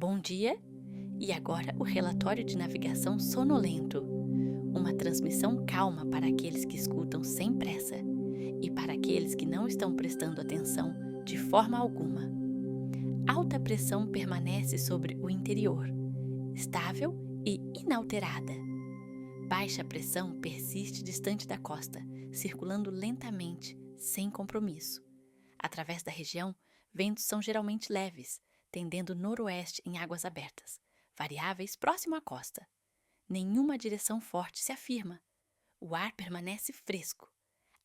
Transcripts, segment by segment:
Bom dia! E agora o relatório de navegação sonolento. Uma transmissão calma para aqueles que escutam sem pressa e para aqueles que não estão prestando atenção de forma alguma. Alta pressão permanece sobre o interior, estável e inalterada. Baixa pressão persiste distante da costa, circulando lentamente, sem compromisso. Através da região, ventos são geralmente leves, tendendo noroeste em águas abertas, variáveis próximo à costa. Nenhuma direção forte se afirma. O ar permanece fresco.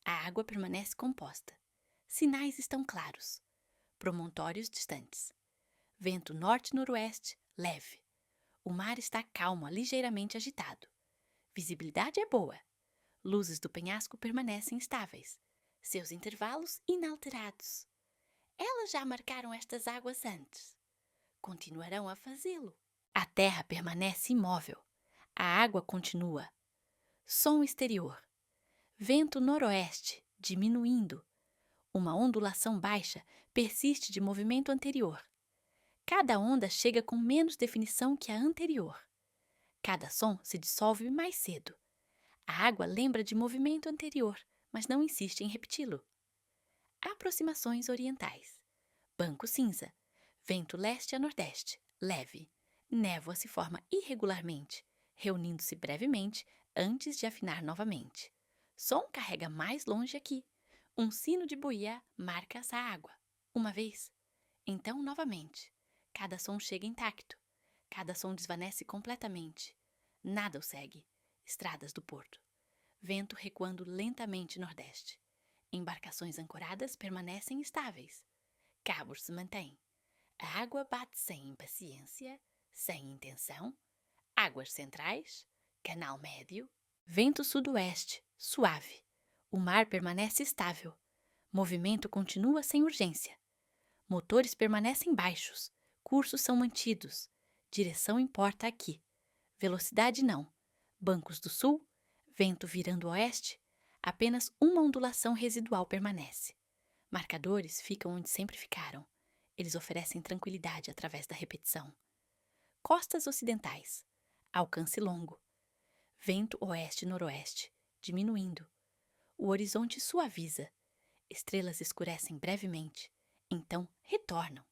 A água permanece composta. Sinais estão claros. Promontórios distantes. Vento norte-noroeste, leve. O mar está calmo, ligeiramente agitado. Visibilidade é boa. Luzes do penhasco permanecem estáveis. Seus intervalos inalterados. Elas já marcaram estas águas antes. Continuarão a fazê-lo. A terra permanece imóvel. A água continua. Som exterior. Vento noroeste, diminuindo. Uma ondulação baixa persiste de movimento anterior. Cada onda chega com menos definição que a anterior. Cada som se dissolve mais cedo. A água lembra de movimento anterior, mas não insiste em repeti-lo. Aproximações orientais. Banco cinza. Vento leste a nordeste, leve. Névoa se forma irregularmente, reunindo-se brevemente antes de afinar novamente. Som carrega mais longe aqui. Um sino de buia marca essa água. Uma vez. Então, novamente. Cada som chega intacto. Cada som desvanece completamente. Nada o segue. Estradas do porto. Vento recuando lentamente nordeste. Embarcações ancoradas permanecem estáveis. Cabos se mantêm. A água bate sem impaciência, sem intenção. Águas centrais, canal médio. Vento sudoeste, suave. O mar permanece estável. Movimento continua sem urgência. Motores permanecem baixos. Cursos são mantidos. Direção importa aqui. Velocidade não. Bancos do sul, vento virando oeste. Apenas uma ondulação residual permanece. Marcadores ficam onde sempre ficaram. Eles oferecem tranquilidade através da repetição. Costas ocidentais. Alcance longo. Vento oeste-noroeste, diminuindo. O horizonte suaviza. Estrelas escurecem brevemente. Então retornam.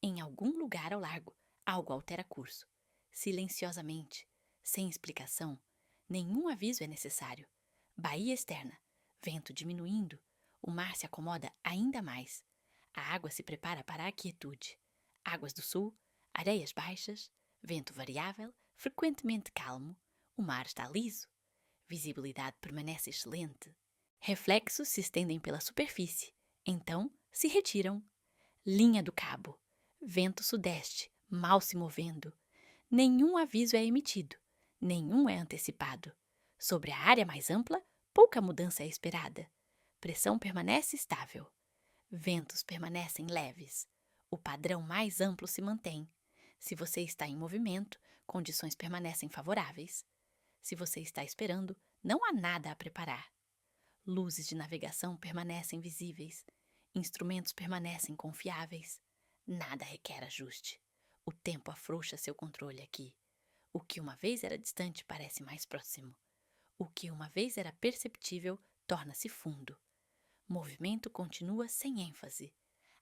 Em algum lugar ao largo, algo altera curso. Silenciosamente, sem explicação, nenhum aviso é necessário. Baía externa. Vento diminuindo. O mar se acomoda ainda mais. A água se prepara para a quietude. Águas do sul, areias baixas, vento variável, frequentemente calmo. O mar está liso. Visibilidade permanece excelente. Reflexos se estendem pela superfície. Então, se retiram. Linha do cabo. Vento sudeste, mal se movendo. Nenhum aviso é emitido. Nenhum é antecipado. Sobre a área mais ampla, pouca mudança é esperada. Pressão permanece estável. Ventos permanecem leves. O padrão mais amplo se mantém. Se você está em movimento, condições permanecem favoráveis. Se você está esperando, não há nada a preparar. Luzes de navegação permanecem visíveis. Instrumentos permanecem confiáveis. Nada requer ajuste. O tempo afrouxa seu controle aqui. O que uma vez era distante parece mais próximo. O que uma vez era perceptível torna-se fundo. Movimento continua sem ênfase.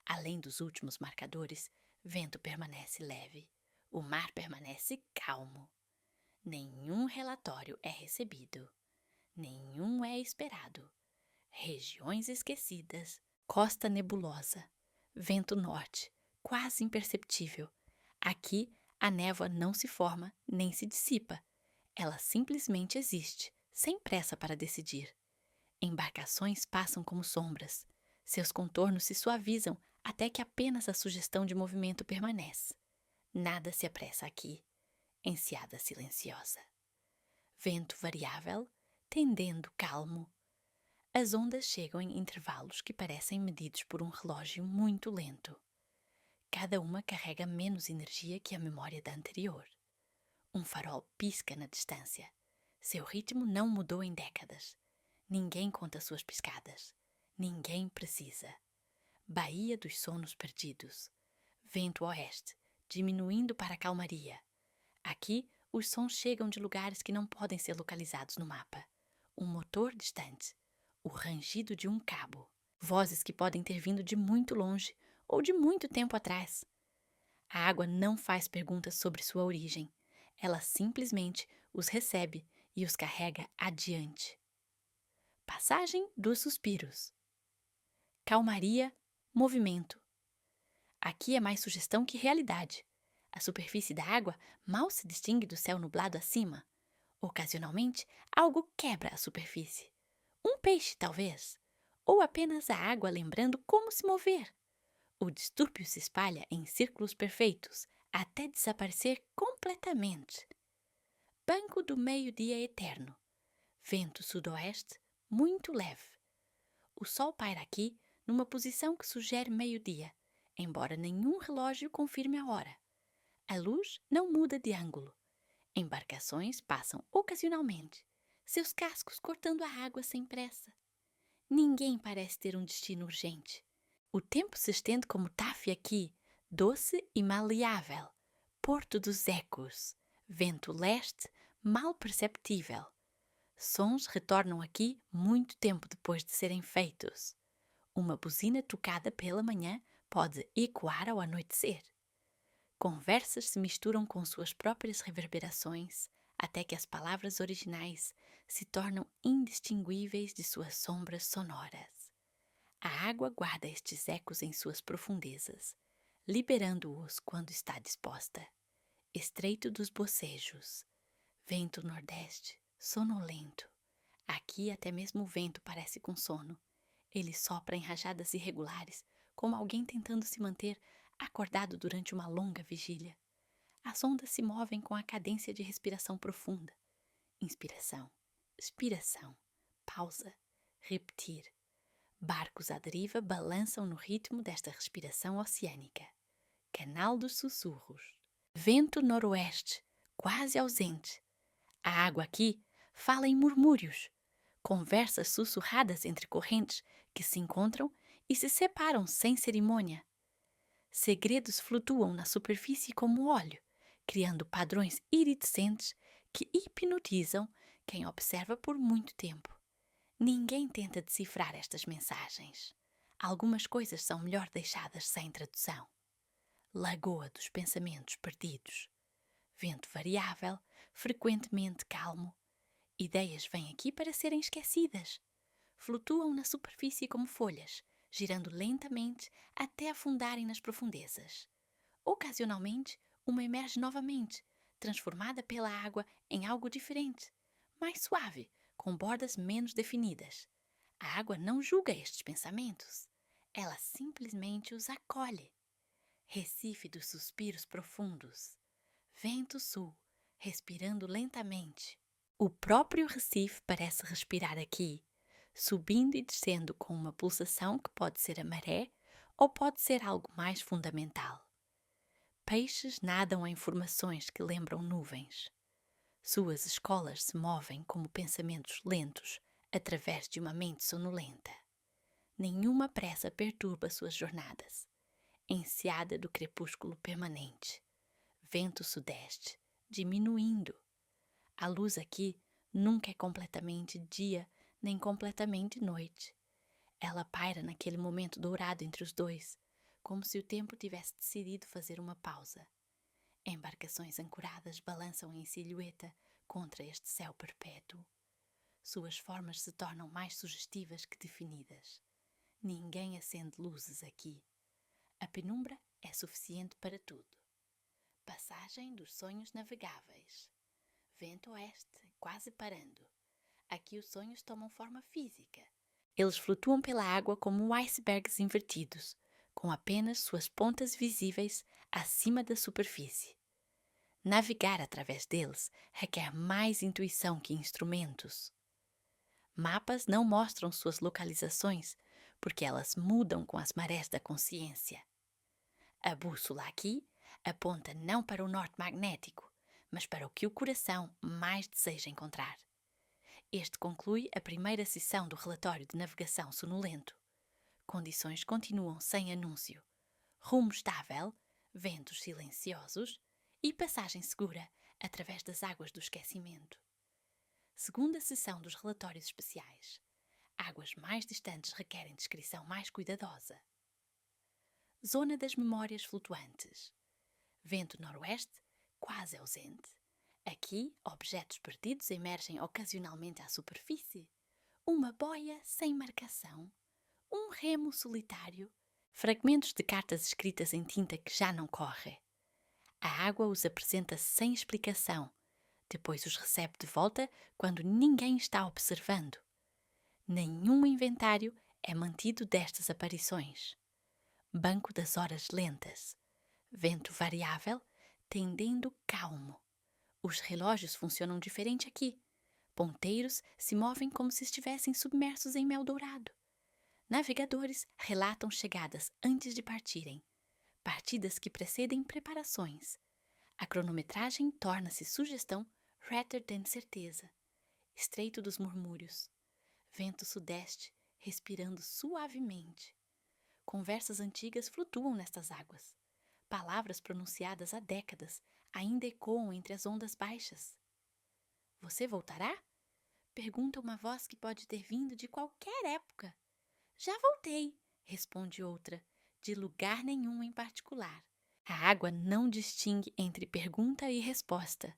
Além dos últimos marcadores, vento permanece leve. O mar permanece calmo. Nenhum relatório é recebido. Nenhum é esperado. Regiões esquecidas. Costa nebulosa. Vento norte, quase imperceptível. Aqui, a névoa não se forma nem se dissipa. Ela simplesmente existe, sem pressa para decidir. Embarcações passam como sombras. Seus contornos se suavizam até que apenas a sugestão de movimento permanece. Nada se apressa aqui. Enseada silenciosa. Vento variável, tendendo calmo. As ondas chegam em intervalos que parecem medidos por um relógio muito lento. Cada uma carrega menos energia que a memória da anterior. Um farol pisca na distância. Seu ritmo não mudou em décadas. Ninguém conta suas piscadas. Ninguém precisa. Baía dos sonos perdidos. Vento oeste, diminuindo para a calmaria. Aqui, os sons chegam de lugares que não podem ser localizados no mapa. Um motor distante, o rangido de um cabo, vozes que podem ter vindo de muito longe ou de muito tempo atrás. A água não faz perguntas sobre sua origem. Ela simplesmente os recebe e os carrega adiante. Passagem dos suspiros. Calmaria, movimento. Aqui é mais sugestão que realidade. A superfície da água mal se distingue do céu nublado acima. Ocasionalmente, algo quebra a superfície. Um peixe, talvez. Ou apenas a água lembrando como se mover. O distúrbio se espalha em círculos perfeitos, até desaparecer completamente. Banco do meio-dia eterno. Vento sudoeste, muito leve. O sol paira aqui numa posição que sugere meio-dia, embora nenhum relógio confirme a hora. A luz não muda de ângulo. Embarcações passam ocasionalmente, seus cascos cortando a água sem pressa. Ninguém parece ter um destino urgente. O tempo se estende como tafe aqui, doce e maleável. Porto dos ecos, vento leste, mal perceptível. Sons retornam aqui muito tempo depois de serem feitos. Uma buzina tocada pela manhã pode ecoar ao anoitecer. Conversas se misturam com suas próprias reverberações, até que as palavras originais se tornam indistinguíveis de suas sombras sonoras. A água guarda estes ecos em suas profundezas, liberando-os quando está disposta. Estreito dos Bocejos. Vento nordeste, sonolento. Aqui até mesmo o vento parece com sono. Ele sopra em rajadas irregulares, como alguém tentando se manter acordado durante uma longa vigília. As ondas se movem com a cadência de respiração profunda. Inspiração, expiração, pausa, repetir. Barcos à deriva balançam no ritmo desta respiração oceânica. Canal dos sussurros. Vento noroeste, quase ausente. A água aqui fala em murmúrios. Conversas sussurradas entre correntes que se encontram e se separam sem cerimônia. Segredos flutuam na superfície como óleo, criando padrões iridescentes que hipnotizam quem observa por muito tempo. Ninguém tenta decifrar estas mensagens. Algumas coisas são melhor deixadas sem tradução. Lagoa dos pensamentos perdidos. Vento variável, frequentemente calmo. Ideias vêm aqui para serem esquecidas. Flutuam na superfície como folhas, girando lentamente até afundarem nas profundezas. Ocasionalmente, uma emerge novamente, transformada pela água em algo diferente, mais suave, com bordas menos definidas. A água não julga estes pensamentos. Ela simplesmente os acolhe. Recife dos suspiros profundos. Vento sul, respirando lentamente. O próprio Recife parece respirar aqui, subindo e descendo com uma pulsação que pode ser a maré ou pode ser algo mais fundamental. Peixes nadam em formações que lembram nuvens. Suas escolas se movem como pensamentos lentos através de uma mente sonolenta. Nenhuma pressa perturba suas jornadas. Enseada do crepúsculo permanente. Vento sudeste, diminuindo. A luz aqui nunca é completamente dia nem completamente noite. Ela paira naquele momento dourado entre os dois, como se o tempo tivesse decidido fazer uma pausa. Embarcações ancoradas balançam em silhueta contra este céu perpétuo. Suas formas se tornam mais sugestivas que definidas. Ninguém acende luzes aqui. A penumbra é suficiente para tudo. Passagem dos sonhos navegáveis. Vento oeste, quase parando. Aqui os sonhos tomam forma física. Eles flutuam pela água como icebergs invertidos, com apenas suas pontas visíveis acima da superfície. Navegar através deles requer mais intuição que instrumentos. Mapas não mostram suas localizações porque elas mudam com as marés da consciência. A bússola aqui aponta não para o norte magnético, mas para o que o coração mais deseja encontrar. Este conclui a primeira sessão do relatório de navegação sonolento. Condições continuam sem anúncio. Rumo estável, ventos silenciosos e passagem segura através das águas do esquecimento. Segunda sessão dos relatórios especiais. Águas mais distantes requerem descrição mais cuidadosa. Zona das memórias flutuantes. Vento noroeste, quase ausente. Aqui, objetos perdidos emergem ocasionalmente à superfície. Uma boia sem marcação. Um remo solitário. Fragmentos de cartas escritas em tinta que já não corre. A água os apresenta sem explicação. Depois os recebe de volta quando ninguém está observando. Nenhum inventário é mantido destas aparições. Banco das horas lentas. Vento variável, tendendo calmo. Os relógios funcionam diferente aqui. Ponteiros se movem como se estivessem submersos em mel dourado. Navegadores relatam chegadas antes de partirem. Partidas que precedem preparações. A cronometragem torna-se sugestão rather than certeza. Estreito dos murmúrios. Vento sudeste, respirando suavemente. Conversas antigas flutuam nestas águas. Palavras pronunciadas há décadas ainda ecoam entre as ondas baixas. Você voltará? Pergunta uma voz que pode ter vindo de qualquer época. Já voltei, responde outra, de lugar nenhum em particular. A água não distingue entre pergunta e resposta.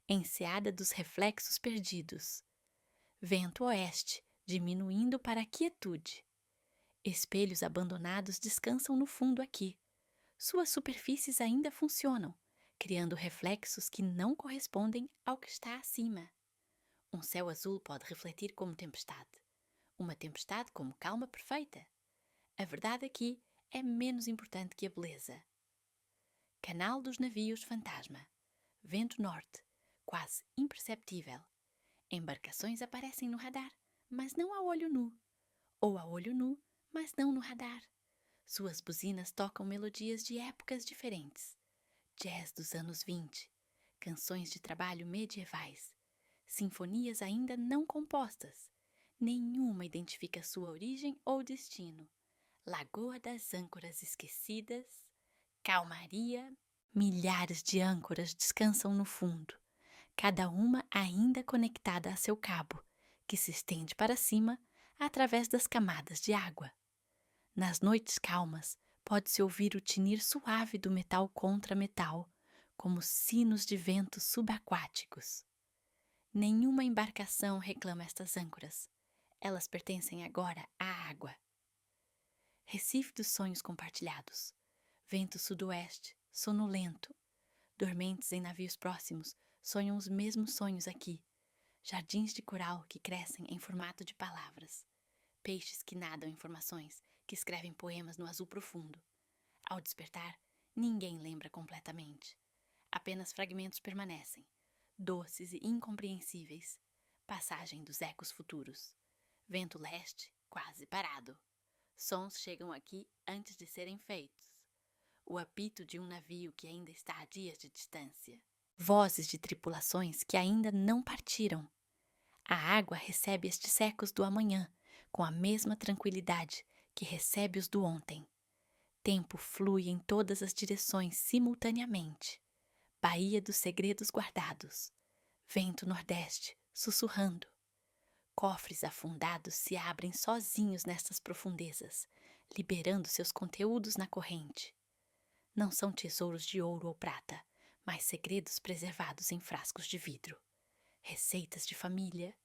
Enseada dos reflexos perdidos. Vento oeste, diminuindo para a quietude. Espelhos abandonados descansam no fundo aqui. Suas superfícies ainda funcionam, criando reflexos que não correspondem ao que está acima. Um céu azul pode refletir como tempestade. Uma tempestade como calma perfeita. A verdade aqui é menos importante que a beleza. Canal dos navios fantasma. Vento norte, quase imperceptível. Embarcações aparecem no radar, mas não a olho nu. Ou a olho nu, mas não no radar. Suas buzinas tocam melodias de épocas diferentes. Jazz dos anos 20, canções de trabalho medievais, sinfonias ainda não compostas. Nenhuma identifica sua origem ou destino. Lagoa das âncoras esquecidas, calmaria. Milhares de âncoras descansam no fundo, cada uma ainda conectada a seu cabo, que se estende para cima através das camadas de água. Nas noites calmas, pode-se ouvir o tinir suave do metal contra metal, como sinos de ventos subaquáticos. Nenhuma embarcação reclama estas âncoras. Elas pertencem agora à água. Recife dos sonhos compartilhados. Vento sudoeste, sonolento. Dormentes em navios próximos sonham os mesmos sonhos aqui. Jardins de coral que crescem em formato de palavras. Peixes que nadam informações, que escrevem poemas no azul profundo. Ao despertar, ninguém lembra completamente. Apenas fragmentos permanecem, doces e incompreensíveis. Passagem dos ecos futuros. Vento leste, quase parado. Sons chegam aqui antes de serem feitos. O apito de um navio que ainda está a dias de distância. Vozes de tripulações que ainda não partiram. A água recebe estes ecos do amanhã, com a mesma tranquilidade que recebe os do ontem. Tempo flui em todas as direções simultaneamente. Baía dos segredos guardados. Vento nordeste, sussurrando. Cofres afundados se abrem sozinhos nestas profundezas, liberando seus conteúdos na corrente. Não são tesouros de ouro ou prata, mas segredos preservados em frascos de vidro. Receitas de família,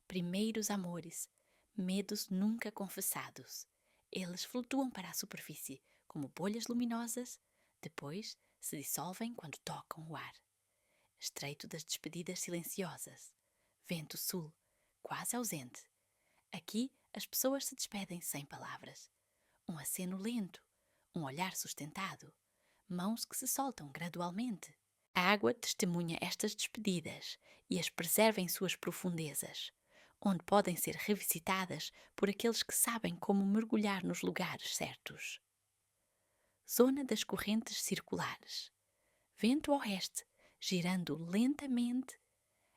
primeiros amores, medos nunca confessados. Eles flutuam para a superfície como bolhas luminosas, depois se dissolvem quando tocam o ar. Estreito das despedidas silenciosas. Vento sul, quase ausente. Aqui as pessoas se despedem sem palavras. Um aceno lento, um olhar sustentado, mãos que se soltam gradualmente. A água testemunha estas despedidas e as preserva em suas profundezas, onde podem ser revisitadas por aqueles que sabem como mergulhar nos lugares certos. Zona das correntes circulares. Vento oeste, girando lentamente.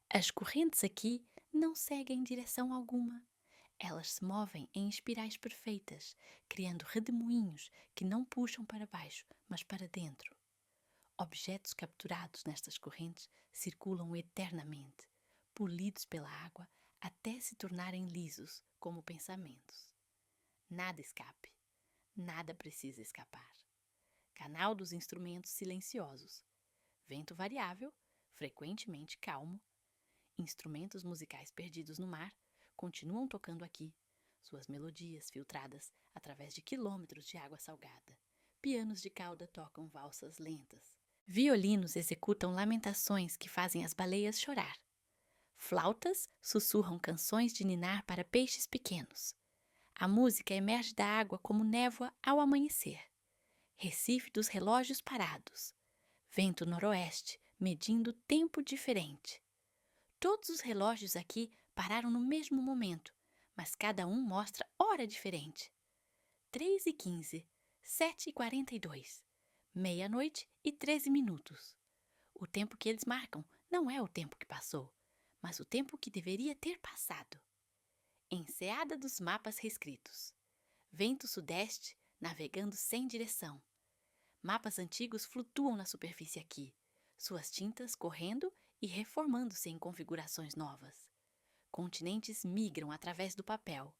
As correntes aqui não seguem direção alguma. Elas se movem em espirais perfeitas, criando redemoinhos que não puxam para baixo, mas para dentro. Objetos capturados nestas correntes circulam eternamente, polidos pela água até se tornarem lisos como pensamentos. Nada escape, nada precisa escapar. Canal dos instrumentos silenciosos, vento variável, frequentemente calmo, instrumentos musicais perdidos no mar continuam tocando aqui, suas melodias filtradas através de quilômetros de água salgada. Pianos de cauda tocam valsas lentas. Violinos executam lamentações que fazem as baleias chorar. Flautas sussurram canções de ninar para peixes pequenos. A música emerge da água como névoa ao amanhecer. Recife dos relógios parados. Vento noroeste, medindo tempo diferente. Todos os relógios aqui pararam no mesmo momento, mas cada um mostra hora diferente. 3h15, 7h42, meia-noite e 13 minutos. O tempo que eles marcam não é o tempo que passou, mas o tempo que deveria ter passado. Enseada dos mapas reescritos. Vento sudeste navegando sem direção. Mapas antigos flutuam na superfície aqui, suas tintas correndo e reformando-se em configurações novas. Continentes migram através do papel.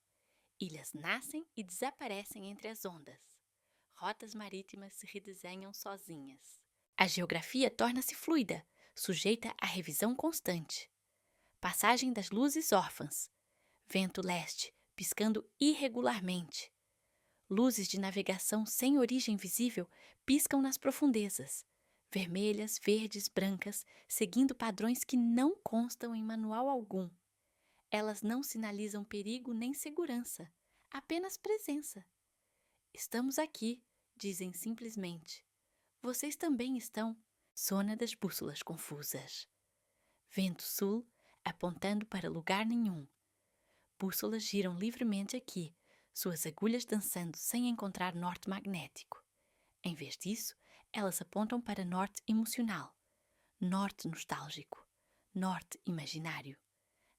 Ilhas nascem e desaparecem entre as ondas. Rotas marítimas se redesenham sozinhas. A geografia torna-se fluida, sujeita à revisão constante. Passagem das luzes órfãs. Vento leste, piscando irregularmente. Luzes de navegação sem origem visível piscam nas profundezas. Vermelhas, verdes, brancas, seguindo padrões que não constam em manual algum. Elas não sinalizam perigo nem segurança, apenas presença. Estamos aqui, dizem simplesmente. Vocês também estão. Sona das bússolas confusas. Vento sul, apontando para lugar nenhum. Bússolas giram livremente aqui, suas agulhas dançando sem encontrar norte magnético. Em vez disso, elas apontam para norte emocional, norte nostálgico, norte imaginário.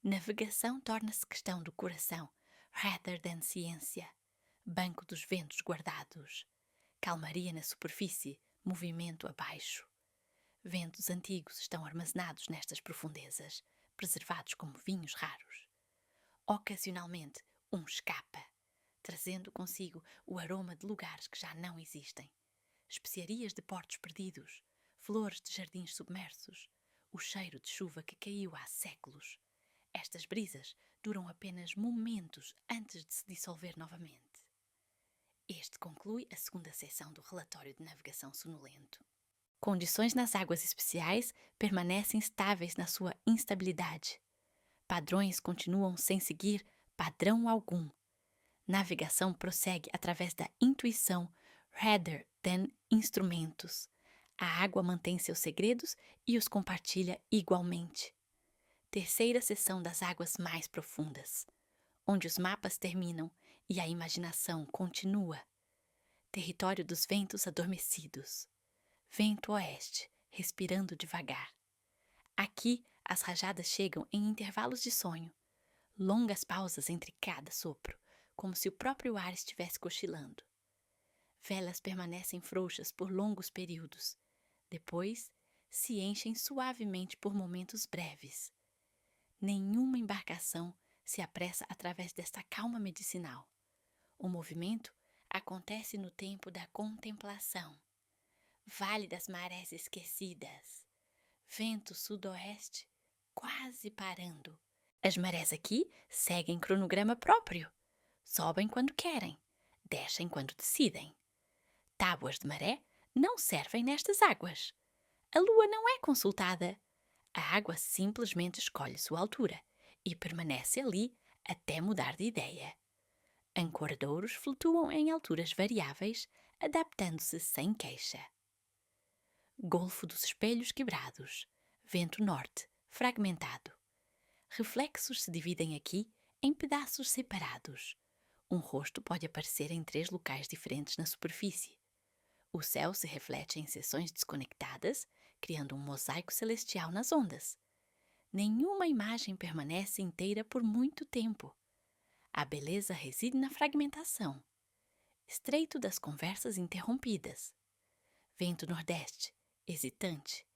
Navegação torna-se questão do coração, rather than ciência. Banco dos ventos guardados. Calmaria na superfície, movimento abaixo. Ventos antigos estão armazenados nestas profundezas, preservados como vinhos raros. Ocasionalmente, um escapa, trazendo consigo o aroma de lugares que já não existem. Especiarias de portos perdidos, flores de jardins submersos, o cheiro de chuva que caiu há séculos. Estas brisas duram apenas momentos antes de se dissolver novamente. Este conclui a segunda seção do relatório de navegação sonolento. Condições nas águas especiais permanecem estáveis na sua instabilidade. Padrões continuam sem seguir padrão algum. Navegação prossegue através da intuição rather than instrumentos. A água mantém seus segredos e os compartilha igualmente. Terceira seção das águas mais profundas, onde os mapas terminam e a imaginação continua. Território dos ventos adormecidos. Vento oeste, respirando devagar. Aqui, as rajadas chegam em intervalos de sonho, longas pausas entre cada sopro, como se o próprio ar estivesse cochilando. Velas permanecem frouxas por longos períodos, depois se enchem suavemente por momentos breves. Nenhuma embarcação se apressa através desta calma medicinal. O movimento acontece no tempo da contemplação. Vale das marés esquecidas. Vento sudoeste quase parando. As marés aqui seguem cronograma próprio. Sobem quando querem, descem quando decidem. Tábuas de maré não servem nestas águas. A lua não é consultada. A água simplesmente escolhe sua altura e permanece ali até mudar de ideia. Ancoradouros flutuam em alturas variáveis, adaptando-se sem queixa. Golfo dos espelhos quebrados. Vento norte, fragmentado. Reflexos se dividem aqui em pedaços separados. Um rosto pode aparecer em 3 locais diferentes na superfície. O céu se reflete em seções desconectadas, criando um mosaico celestial nas ondas. Nenhuma imagem permanece inteira por muito tempo. A beleza reside na fragmentação. Estreito das conversas interrompidas. Vento nordeste, hesitante.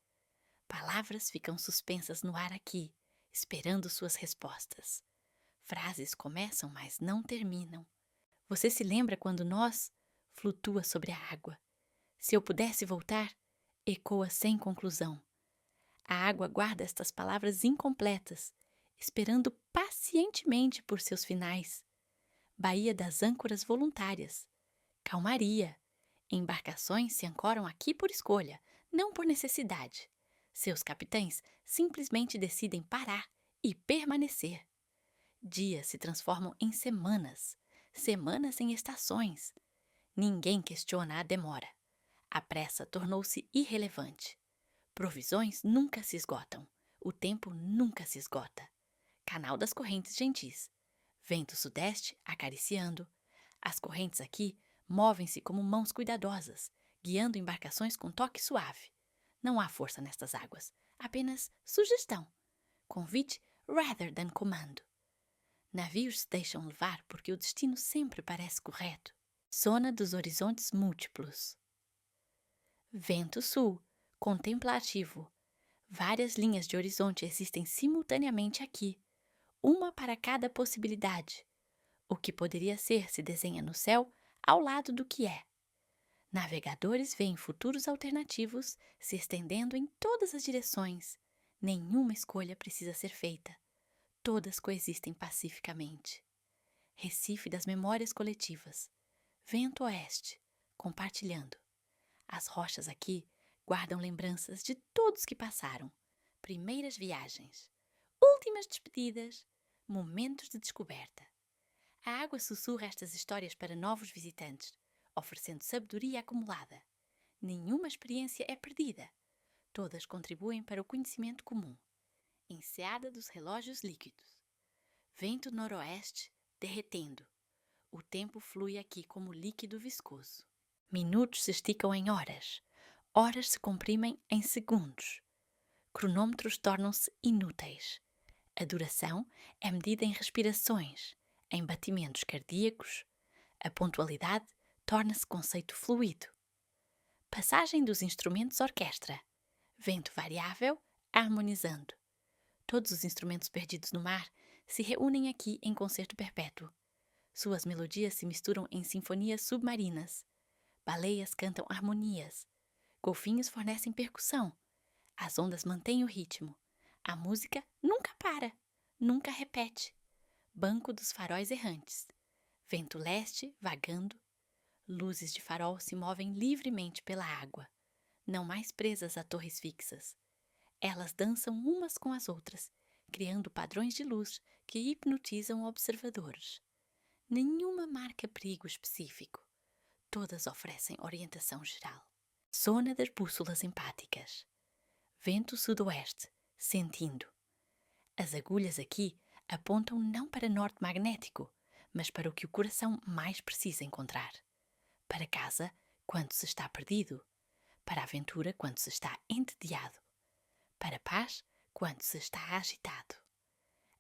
Palavras ficam suspensas no ar aqui, esperando suas respostas. Frases começam, mas não terminam. Você se lembra quando nós flutua sobre a água? Se eu pudesse voltar, ecoa sem conclusão. A água guarda estas palavras incompletas, esperando pacientemente por seus finais. Baía das âncoras voluntárias. Calmaria. Embarcações se ancoram aqui por escolha, não por necessidade. Seus capitães simplesmente decidem parar e permanecer. Dias se transformam em semanas, semanas em estações. Ninguém questiona a demora. A pressa tornou-se irrelevante. Provisões nunca se esgotam. O tempo nunca se esgota. Canal das correntes gentis. Vento sudeste acariciando. As correntes aqui movem-se como mãos cuidadosas, guiando embarcações com toque suave. Não há força nestas águas, apenas sugestão. Convite rather than comando. Navios se deixam levar porque o destino sempre parece correto. Zona dos horizontes múltiplos. Vento sul, contemplativo. Várias linhas de horizonte existem simultaneamente aqui, uma para cada possibilidade. O que poderia ser se desenha no céu ao lado do que é. Navegadores veem futuros alternativos se estendendo em todas as direções. Nenhuma escolha precisa ser feita. Todas coexistem pacificamente. Recife das memórias coletivas. Vento oeste, compartilhando. As rochas aqui guardam lembranças de todos que passaram. Primeiras viagens, últimas despedidas, momentos de descoberta. A água sussurra estas histórias para novos visitantes, oferecendo sabedoria acumulada. Nenhuma experiência é perdida. Todas contribuem para o conhecimento comum. Enseada dos relógios líquidos. Vento noroeste derretendo. O tempo flui aqui como líquido viscoso. Minutos se esticam em horas. Horas se comprimem em segundos. Cronômetros tornam-se inúteis. A duração é medida em respirações, em batimentos cardíacos. A pontualidade torna-se conceito fluido. Passagem dos instrumentos orquestra. Vento variável, harmonizando. Todos os instrumentos perdidos no mar se reúnem aqui em concerto perpétuo. Suas melodias se misturam em sinfonias submarinas. Baleias cantam harmonias. Golfinhos fornecem percussão. As ondas mantêm o ritmo. A música nunca para, nunca repete. Banco dos faróis errantes. Vento leste vagando. Luzes de farol se movem livremente pela água, não mais presas a torres fixas. Elas dançam umas com as outras, criando padrões de luz que hipnotizam observadores. Nenhuma marca perigo específico. Todas oferecem orientação geral. Zona das bússolas empáticas. Vento sudoeste, sentindo. As agulhas aqui apontam não para norte magnético, mas para o que o coração mais precisa encontrar. Para casa, quando se está perdido. Para a aventura, quando se está entediado. Para a paz, quando se está agitado.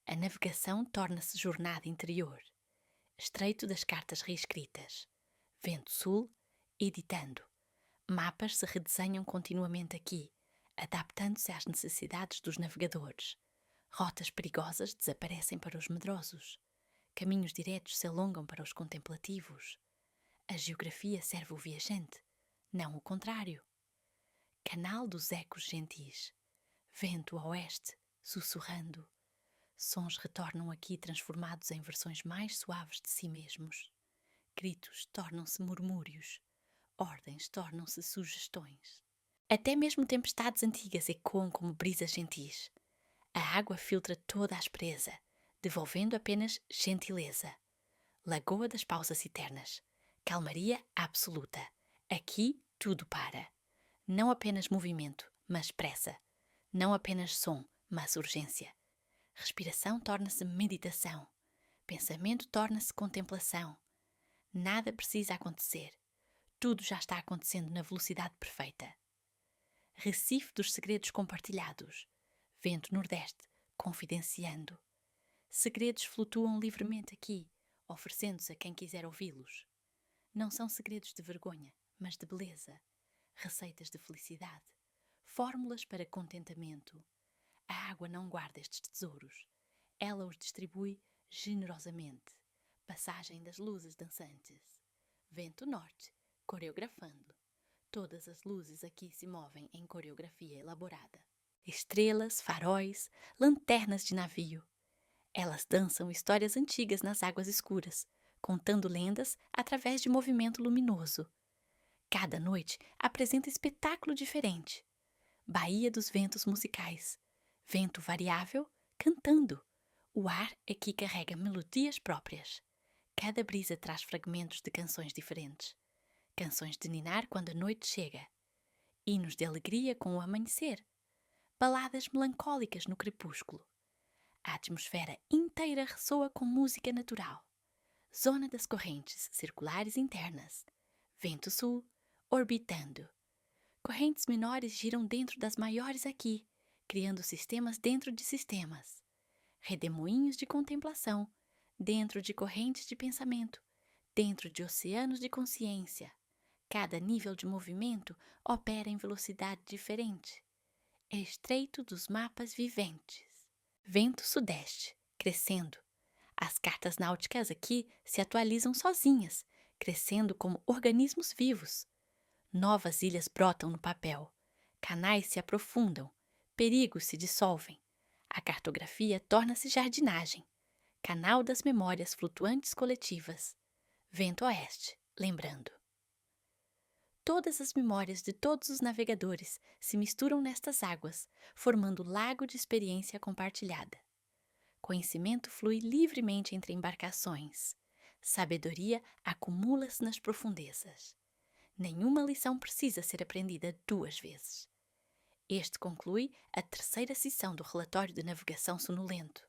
A navegação torna-se jornada interior. Estreito das cartas reescritas. Vento sul, editando. Mapas se redesenham continuamente aqui, adaptando-se às necessidades dos navegadores. Rotas perigosas desaparecem para os medrosos. Caminhos diretos se alongam para os contemplativos. A geografia serve o viajante, não o contrário. Canal dos ecos gentis. Vento a oeste, sussurrando. Sons retornam aqui transformados em versões mais suaves de si mesmos. Gritos tornam-se murmúrios. Ordens tornam-se sugestões. Até mesmo tempestades antigas ecoam como brisas gentis. A água filtra toda a aspereza, devolvendo apenas gentileza. Lagoa das pausas eternas. Calmaria absoluta. Aqui tudo para. Não apenas movimento, mas pressa. Não apenas som, mas urgência. Respiração torna-se meditação. Pensamento torna-se contemplação. Nada precisa acontecer. Tudo já está acontecendo na velocidade perfeita. Recife dos segredos compartilhados. Vento nordeste, confidenciando. Segredos flutuam livremente aqui, oferecendo-se a quem quiser ouvi-los. Não são segredos de vergonha, mas de beleza. Receitas de felicidade. fórmulas para contentamento. A água não guarda estes tesouros. Ela os distribui generosamente. Passagem das luzes dançantes. Vento norte, coreografando. Todas as luzes aqui se movem em coreografia elaborada. Estrelas, faróis, lanternas de navio. Elas dançam histórias antigas nas águas escuras, contando lendas através de movimento luminoso. Cada noite apresenta espetáculo diferente. Baía dos ventos musicais. Vento variável, cantando. O ar aqui carrega melodias próprias. Cada brisa traz fragmentos de canções diferentes. Canções de ninar quando a noite chega. Hinos de alegria com o amanhecer. Baladas melancólicas no crepúsculo. A atmosfera inteira ressoa com música natural. Zona das correntes circulares internas. Vento sul, orbitando. Correntes menores giram dentro das maiores aqui, criando sistemas dentro de sistemas. Redemoinhos de contemplação, dentro de correntes de pensamento, dentro de oceanos de consciência. Cada nível de movimento opera em velocidade diferente. Estreito dos mapas viventes. Vento sudeste, crescendo. As cartas náuticas aqui se atualizam sozinhas, crescendo como organismos vivos. Novas ilhas brotam no papel. Canais se aprofundam. Perigos se dissolvem. A cartografia torna-se jardinagem. Canal das memórias flutuantes coletivas. Vento oeste, lembrando. Todas as memórias de todos os navegadores se misturam nestas águas, formando lago de experiência compartilhada. Conhecimento flui livremente entre embarcações. Sabedoria acumula-se nas profundezas. Nenhuma lição precisa ser aprendida 2 vezes. Este conclui a 3ª sessão do relatório de navegação sonolento.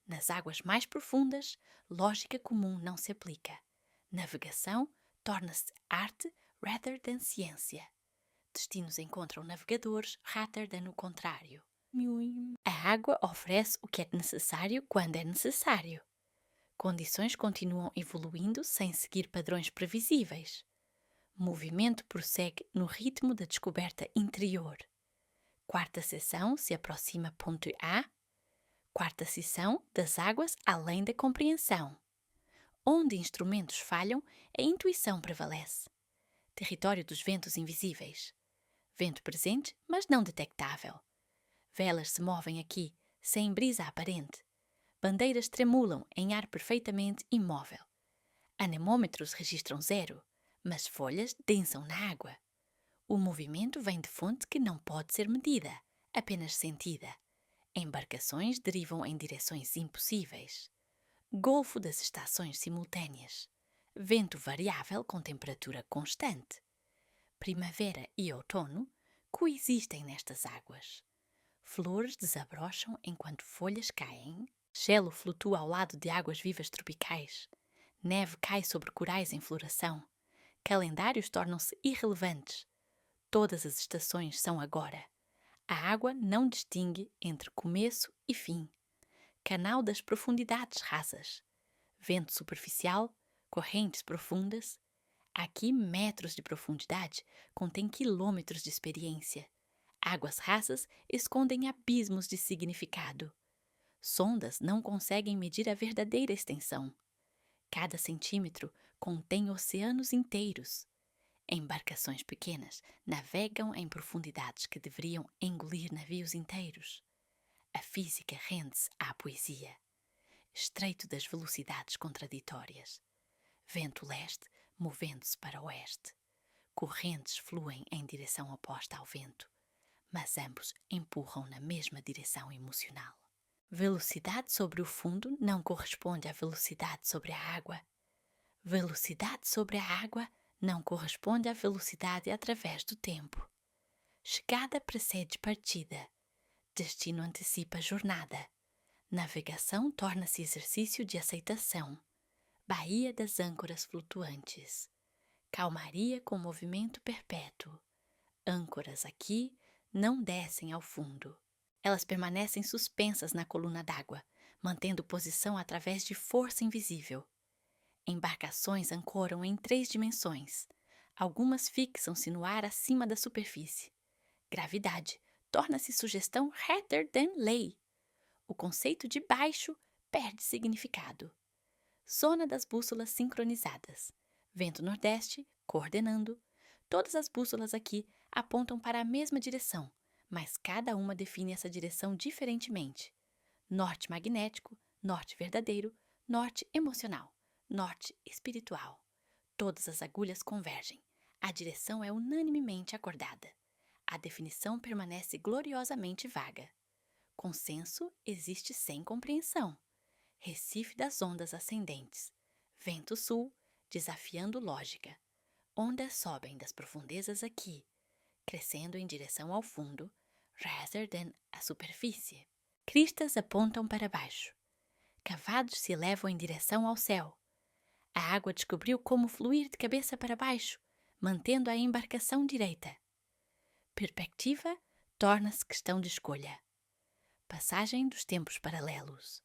Nas águas mais profundas, lógica comum não se aplica. Navegação torna-se arte rather than ciência. Destinos encontram navegadores rather than o contrário. A água oferece o que é necessário quando é necessário. Condições continuam evoluindo sem seguir padrões previsíveis. Movimento prossegue no ritmo da descoberta interior. 4ª seção se aproxima ponto A. 4ª seção das águas além da compreensão. Onde instrumentos falham, a intuição prevalece. Território dos ventos invisíveis. Vento presente, mas não detectável. Velas se movem aqui, sem brisa aparente. Bandeiras tremulam em ar perfeitamente imóvel. Anemômetros registram 0, mas folhas densam na água. O movimento vem de fonte que não pode ser medida, apenas sentida. Embarcações derivam em direções impossíveis. Golfo das estações simultâneas. Vento variável com temperatura constante. Primavera e outono coexistem nestas águas. Flores desabrocham enquanto folhas caem. Gelo flutua ao lado de águas vivas tropicais. Neve cai sobre corais em floração. Calendários tornam-se irrelevantes. Todas as estações são agora. A água não distingue entre começo e fim. Canal das profundidades rasas. Vento superficial, correntes profundas. Aqui, metros de profundidade contêm quilômetros de experiência. Águas rasas escondem abismos de significado. Sondas não conseguem medir a verdadeira extensão. Cada centímetro contém oceanos inteiros. Embarcações pequenas navegam em profundidades que deveriam engolir navios inteiros. A física rende-se à poesia. Estreito das velocidades contraditórias. Vento leste movendo-se para oeste. Correntes fluem em direção oposta ao vento, mas ambos empurram na mesma direção emocional. Velocidade sobre o fundo não corresponde à velocidade sobre a água. Velocidade sobre a água não corresponde à velocidade através do tempo. Chegada precede partida. Destino antecipa jornada. Navegação torna-se exercício de aceitação. Baía das âncoras flutuantes. Calmaria com movimento perpétuo. Âncoras aqui não descem ao fundo. Elas permanecem suspensas na coluna d'água, mantendo posição através de força invisível. Embarcações ancoram em 3 dimensões. Algumas fixam-se no ar acima da superfície. Gravidade torna-se sugestão rather than lei. O conceito de baixo perde significado. Zona das bússolas sincronizadas. Vento nordeste, coordenando. Todas as bússolas aqui apontam para a mesma direção, mas cada uma define essa direção diferentemente. Norte magnético, norte verdadeiro, norte emocional, norte espiritual. Todas as agulhas convergem. A direção é unanimemente acordada. A definição permanece gloriosamente vaga. Consenso existe sem compreensão. Recife das ondas ascendentes. Vento sul, desafiando lógica. Ondas sobem das profundezas aqui, crescendo em direção ao fundo, rather than a superfície. Cristas apontam para baixo. Cavados se elevam em direção ao céu. A água descobriu como fluir de cabeça para baixo, mantendo a embarcação direita. Perspectiva torna-se questão de escolha. Passagem dos tempos paralelos.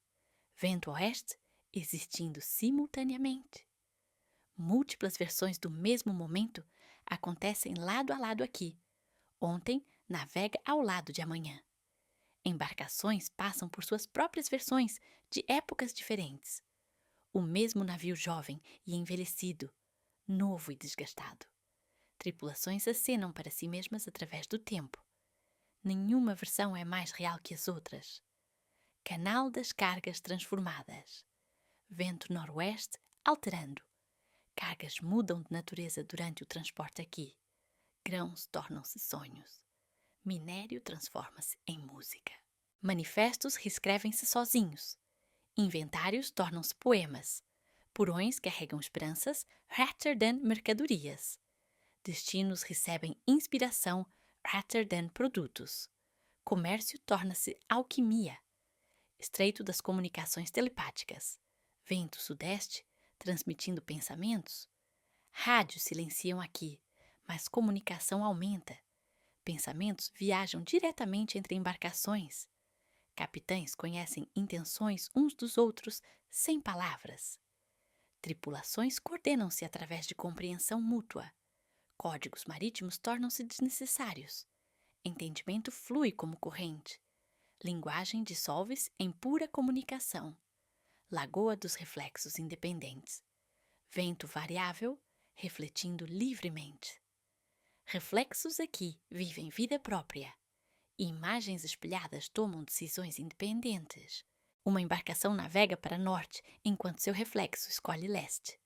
Vento oeste existindo simultaneamente. Múltiplas versões do mesmo momento acontecem lado a lado aqui. Ontem navega ao lado de amanhã. Embarcações passam por suas próprias versões de épocas diferentes. O mesmo navio jovem e envelhecido, novo e desgastado. Tripulações acenam para si mesmas através do tempo. Nenhuma versão é mais real que as outras. Canal das cargas transformadas. Vento noroeste alterando. Cargas mudam de natureza durante o transporte aqui. Grãos tornam-se sonhos. Minério transforma-se em música. Manifestos reescrevem-se sozinhos. Inventários tornam-se poemas. Porões carregam esperanças rather than mercadorias. Destinos recebem inspiração rather than produtos. Comércio torna-se alquimia. Estreito das comunicações telepáticas. Vento sudeste transmitindo pensamentos. Rádios silenciam aqui, mas comunicação aumenta. Pensamentos viajam diretamente entre embarcações. Capitães conhecem intenções uns dos outros sem palavras. Tripulações coordenam-se através de compreensão mútua. Códigos marítimos tornam-se desnecessários. Entendimento flui como corrente. Linguagem dissolve-se em pura comunicação. Lagoa dos reflexos independentes. Vento variável, refletindo livremente. Reflexos aqui vivem vida própria. Imagens espelhadas tomam decisões independentes. Uma embarcação navega para norte, enquanto seu reflexo escolhe leste.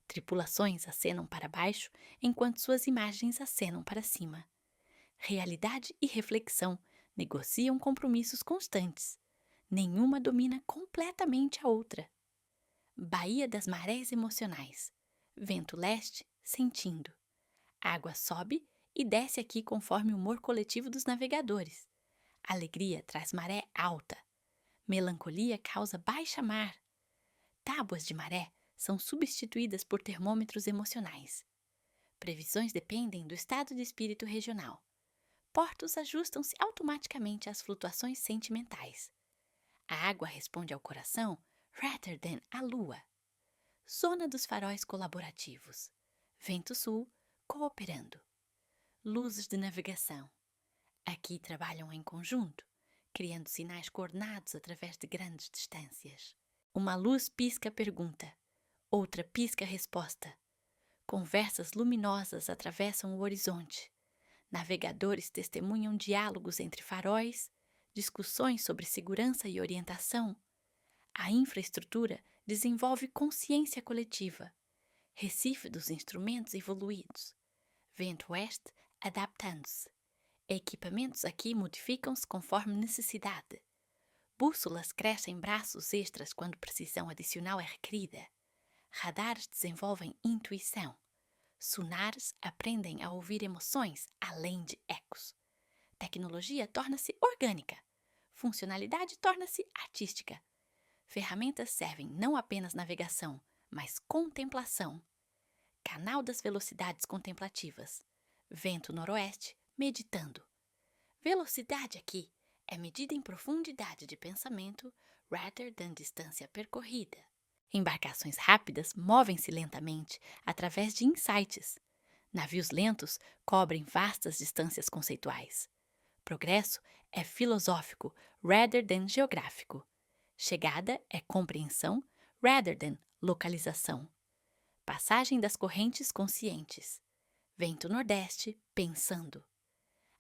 Tripulações acenam para baixo, enquanto suas imagens acenam para cima. Realidade e reflexão negociam compromissos constantes. Nenhuma domina completamente a outra. Baía das marés emocionais. Vento leste, sentindo. Água sobe e desce aqui conforme o humor coletivo dos navegadores. Alegria traz maré alta. Melancolia causa baixa mar. Tábuas de maré são substituídas por termômetros emocionais. Previsões dependem do estado de espírito regional. Portos ajustam-se automaticamente às flutuações sentimentais. A água responde ao coração rather than à lua. Zona dos faróis colaborativos. Vento sul, cooperando. Luzes de navegação. Aqui trabalham em conjunto, criando sinais coordenados através de grandes distâncias. Uma luz pisca pergunta, outra pisca resposta. Conversas luminosas atravessam o horizonte. Navegadores testemunham diálogos entre faróis, discussões sobre segurança e orientação. A infraestrutura desenvolve consciência coletiva. Recife dos instrumentos evoluídos. Vento oeste adaptando-se. Equipamentos aqui modificam-se conforme necessidade. Bússolas crescem braços extras quando precisão adicional é requerida. Radares desenvolvem intuição. Sonares aprendem a ouvir emoções além de ecos. Tecnologia torna-se orgânica. Funcionalidade torna-se artística. Ferramentas servem não apenas navegação, mas contemplação. Canal das velocidades contemplativas. Vento noroeste, meditando. Velocidade aqui é medida em profundidade de pensamento rather than distância percorrida. Embarcações rápidas movem-se lentamente através de insights. Navios lentos cobrem vastas distâncias conceituais. Progresso é filosófico rather than geográfico. Chegada é compreensão rather than localização. Passagem das correntes conscientes. Vento nordeste, pensando.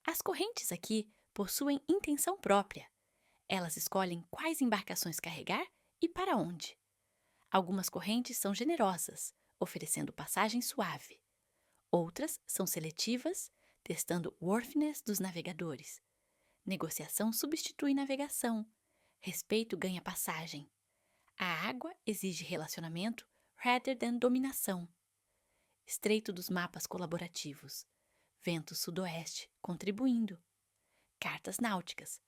As correntes aqui possuem intenção própria. Elas escolhem quais embarcações carregar e para onde. Algumas correntes são generosas, oferecendo passagem suave. Outras são seletivas, testando o worthiness dos navegadores. Negociação substitui navegação. Respeito ganha passagem. A água exige relacionamento rather than dominação. Estreito dos mapas colaborativos. Vento sudoeste, contribuindo. Cartas náuticas.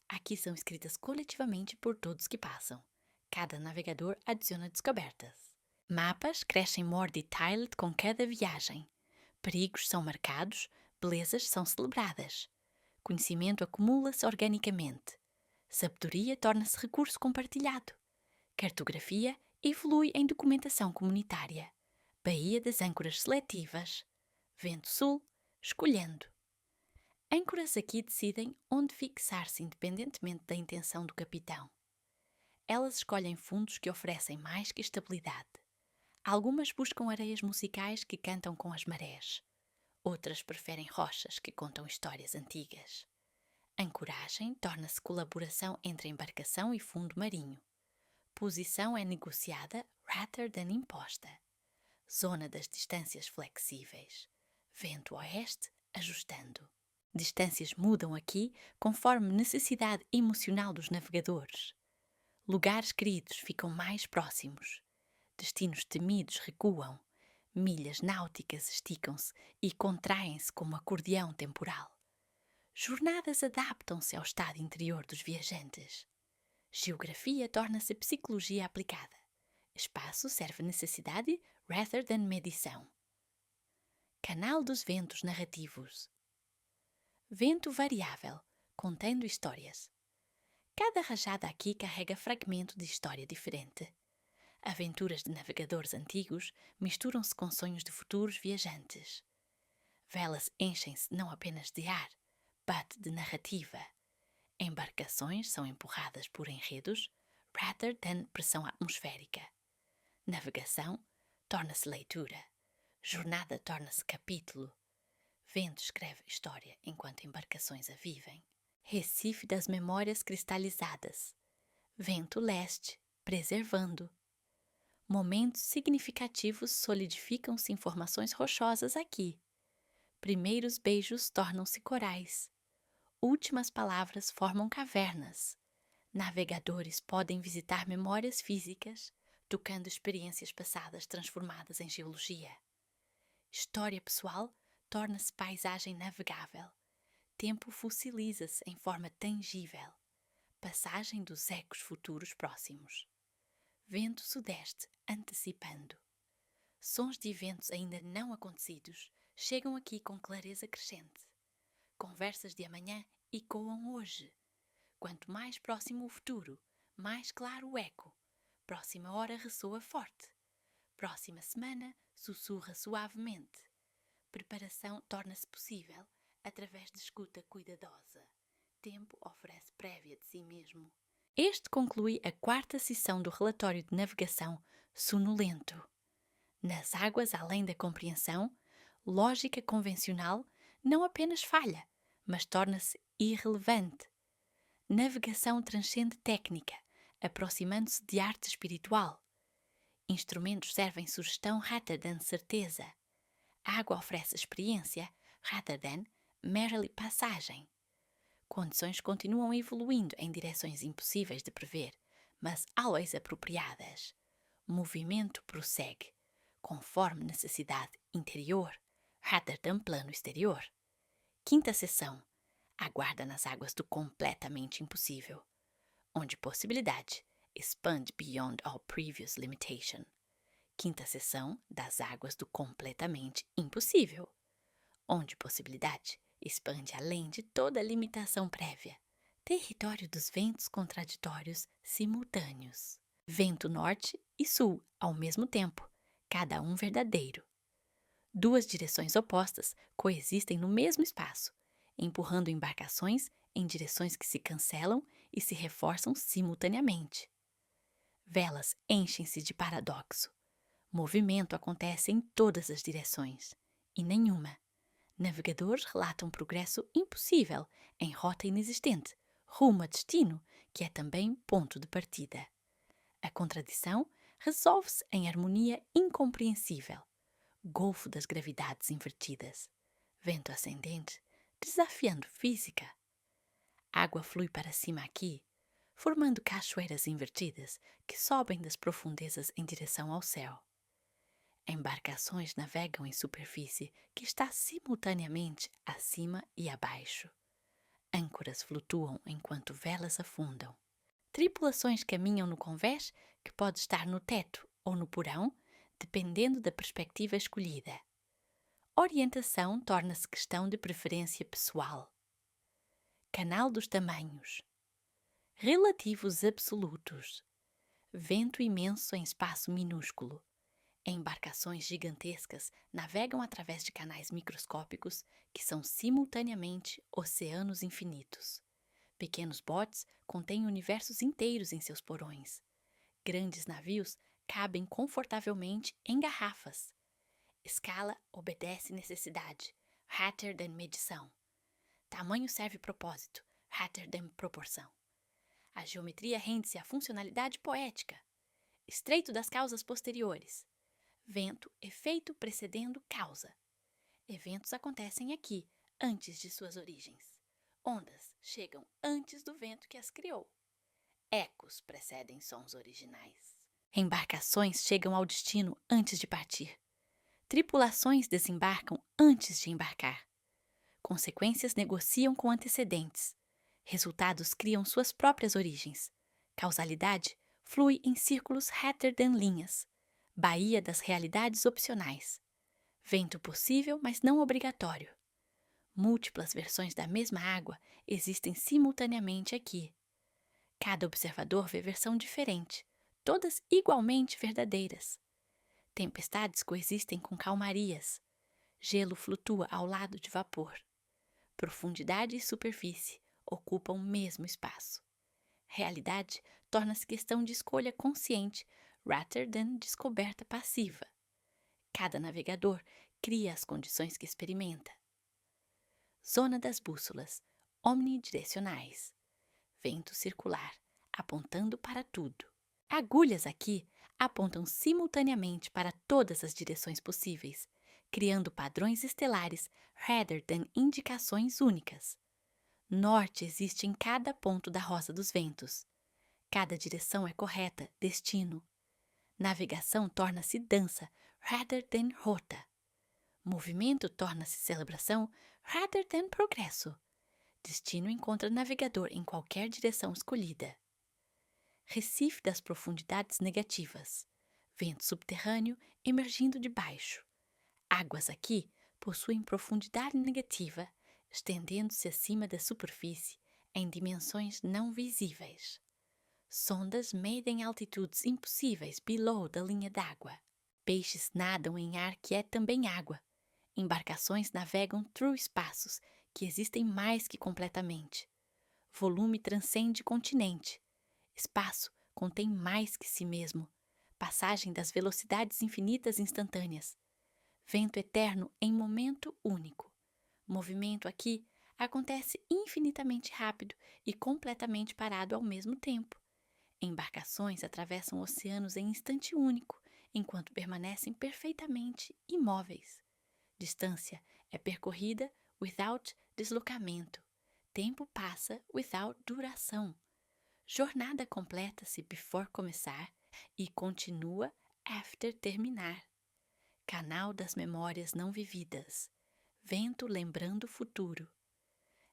Aqui são escritas coletivamente por todos que passam. Cada navegador adiciona descobertas. Mapas crescem more detailed com cada viagem. Perigos são marcados, belezas são celebradas. Conhecimento acumula-se organicamente. Sabedoria torna-se recurso compartilhado. Cartografia evolui em documentação comunitária. Baía das âncoras seletivas. Vento sul, escolhendo. Âncoras aqui decidem onde fixar-se independentemente da intenção do capitão. Elas escolhem fundos que oferecem mais que estabilidade. Algumas buscam areias musicais que cantam com as marés. Outras preferem rochas que contam histórias antigas. Ancoragem torna-se colaboração entre embarcação e fundo marinho. Posição é negociada rather than imposta. Zona das distâncias flexíveis. Vento oeste, ajustando. Distâncias mudam aqui conforme necessidade emocional dos navegadores. Lugares queridos ficam mais próximos. Destinos temidos recuam. Milhas náuticas esticam-se e contraem-se como acordeão temporal. Jornadas adaptam-se ao estado interior dos viajantes. Geografia torna-se psicologia aplicada. Espaço serve necessidade rather than medição. Canal dos ventos narrativos. Vento variável, contendo histórias. Cada rajada aqui carrega fragmento de história diferente. Aventuras de navegadores antigos misturam-se com sonhos de futuros viajantes. Velas enchem-se não apenas de ar, but de narrativa. Embarcações são empurradas por enredos rather than pressão atmosférica. Navegação torna-se leitura. Jornada torna-se capítulo. Vento escreve história enquanto embarcações a vivem. Recife das memórias cristalizadas. Vento leste, preservando. Momentos significativos solidificam-se em formações rochosas aqui. Primeiros beijos tornam-se corais. Últimas palavras formam cavernas. Navegadores podem visitar memórias físicas, tocando experiências passadas transformadas em geologia. História pessoal torna-se paisagem navegável. Tempo fossiliza-se em forma tangível. Passagem dos ecos futuros próximos. Vento sudeste, antecipando. Sons de eventos ainda não acontecidos chegam aqui com clareza crescente. Conversas de amanhã ecoam hoje. Quanto mais próximo o futuro, mais claro o eco. Próxima hora ressoa forte. Próxima semana sussurra suavemente. Preparação torna-se possível através de escuta cuidadosa. Tempo oferece prévia de si mesmo. Este conclui a quarta sessão do relatório de navegação sonolento. Nas águas além da compreensão, lógica convencional não apenas falha, mas torna-se irrelevante. Navegação transcende técnica, aproximando-se de arte espiritual. Instrumentos servem sugestão rather than certeza. A água oferece experiência rather than merely passagem. Condições continuam evoluindo em direções impossíveis de prever, mas always apropriadas. Movimento prossegue, conforme necessidade interior, rather than plano exterior. Quinta sessão. Aguarda nas águas do completamente impossível, onde possibilidade expand beyond all previous limitation. Quinta sessão das águas do completamente impossível, onde possibilidade expande além de toda limitação prévia. Território dos ventos contraditórios simultâneos. Vento norte e sul ao mesmo tempo, cada um verdadeiro. Duas direções opostas coexistem no mesmo espaço, empurrando embarcações em direções que se cancelam e se reforçam simultaneamente. Velas enchem-se de paradoxo. Movimento acontece em todas as direções, e nenhuma. Navegadores relatam progresso impossível em rota inexistente, rumo a destino, que é também ponto de partida. A contradição resolve-se em harmonia incompreensível. Golfo das gravidades invertidas. Vento ascendente, desafiando física. Água flui para cima aqui, formando cachoeiras invertidas que sobem das profundezas em direção ao céu. Embarcações navegam em superfície que está simultaneamente acima e abaixo. Âncoras flutuam enquanto velas afundam. Tripulações caminham no convés que pode estar no teto ou no porão, dependendo da perspectiva escolhida. Orientação torna-se questão de preferência pessoal. Canal dos tamanhos. Relativos absolutos. Vento imenso em espaço minúsculo. Embarcações gigantescas navegam através de canais microscópicos que são simultaneamente oceanos infinitos. Pequenos botes contêm universos inteiros em seus porões. Grandes navios cabem confortavelmente em garrafas. Escala obedece necessidade, rather than medição. Tamanho serve propósito, rather than proporção. A geometria rende-se à funcionalidade poética. Estreito das causas posteriores. Vento, efeito precedendo causa. Eventos acontecem aqui, antes de suas origens. Ondas chegam antes do vento que as criou. Ecos precedem sons originais. Embarcações chegam ao destino antes de partir. Tripulações desembarcam antes de embarcar. Consequências negociam com antecedentes. Resultados criam suas próprias origens. Causalidade flui em círculos rather than linhas. Baía das realidades opcionais. Vento possível, mas não obrigatório. Múltiplas versões da mesma água existem simultaneamente aqui. Cada observador vê versão diferente, todas igualmente verdadeiras. Tempestades coexistem com calmarias. Gelo flutua ao lado de vapor. Profundidade e superfície ocupam o mesmo espaço. Realidade torna-se questão de escolha consciente, rather than descoberta passiva. Cada navegador cria as condições que experimenta. Zona das bússolas, omnidirecionais. Vento circular, apontando para tudo. Agulhas aqui apontam simultaneamente para todas as direções possíveis, criando padrões estelares rather than indicações únicas. Norte existe em cada ponto da rosa dos ventos. Cada direção é correta, destino. Navegação torna-se dança rather than rota. Movimento torna-se celebração rather than progresso. Destino encontra navegador em qualquer direção escolhida. Recife das profundidades negativas. Vento subterrâneo emergindo de baixo. Águas aqui possuem profundidade negativa, estendendo-se acima da superfície em dimensões não visíveis. Sondas medem altitudes impossíveis below da linha d'água. Peixes nadam em ar que é também água. Embarcações navegam through espaços que existem mais que completamente. Volume transcende continente. Espaço contém mais que si mesmo. Passagem das velocidades infinitas instantâneas. Vento eterno em momento único. Movimento aqui acontece infinitamente rápido e completamente parado ao mesmo tempo. Embarcações atravessam oceanos em instante único, enquanto permanecem perfeitamente imóveis. Distância é percorrida without deslocamento. Tempo passa without duração. Jornada completa-se before começar e continua after terminar. Canal das memórias não vividas. Vento lembrando o futuro.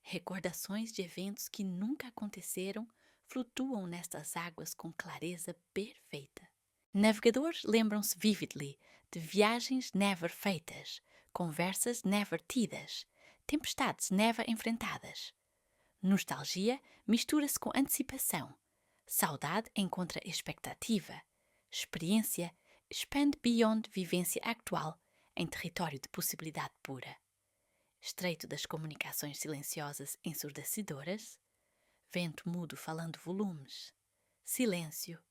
Recordações de eventos que nunca aconteceram flutuam nestas águas com clareza perfeita. Navegadores lembram-se vividly de viagens never feitas, conversas never tidas, tempestades never enfrentadas. Nostalgia mistura-se com antecipação. Saudade encontra expectativa. Experiência expand beyond vivência actual em território de possibilidade pura. Estreito das comunicações silenciosas ensurdecedoras, vento mudo falando volumes, silêncio.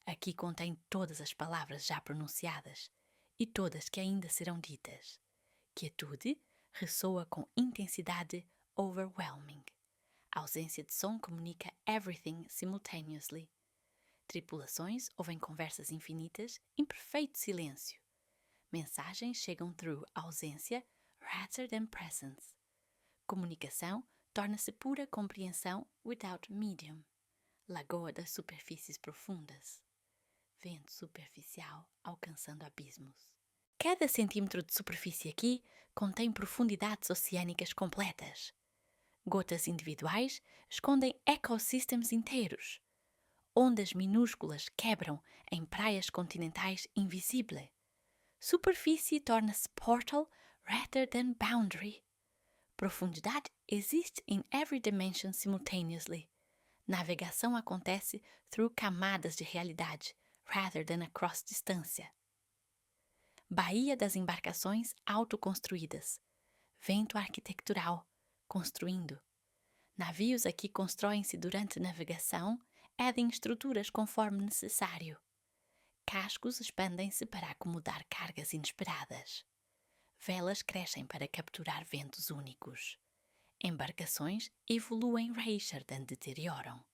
Aqui contém todas as palavras já pronunciadas e todas que ainda serão ditas. Quietude ressoa com intensidade overwhelming. A ausência de som comunica everything simultaneously. Tripulações ouvem conversas infinitas em perfeito silêncio. Mensagens chegam through ausência rather than presence. Comunicação torna-se pura compreensão without medium. Lagoa das superfícies profundas. Vento superficial alcançando abismos. Cada centímetro de superfície aqui contém profundidades oceânicas completas. Gotas individuais escondem ecossistemas inteiros. Ondas minúsculas quebram em praias continentais invisíveis. Superfície torna-se portal rather than boundary. Profundidade existe in every dimension simultaneously. Navegação acontece through camadas de realidade rather than across distância. Baía das embarcações autoconstruídas. Vento arquitetural, construindo. Navios aqui constroem-se durante navegação, adding estruturas conforme necessário. Cascos expandem-se para acomodar cargas inesperadas. Velas crescem para capturar ventos únicos. Embarcações evoluem rather than deterioram.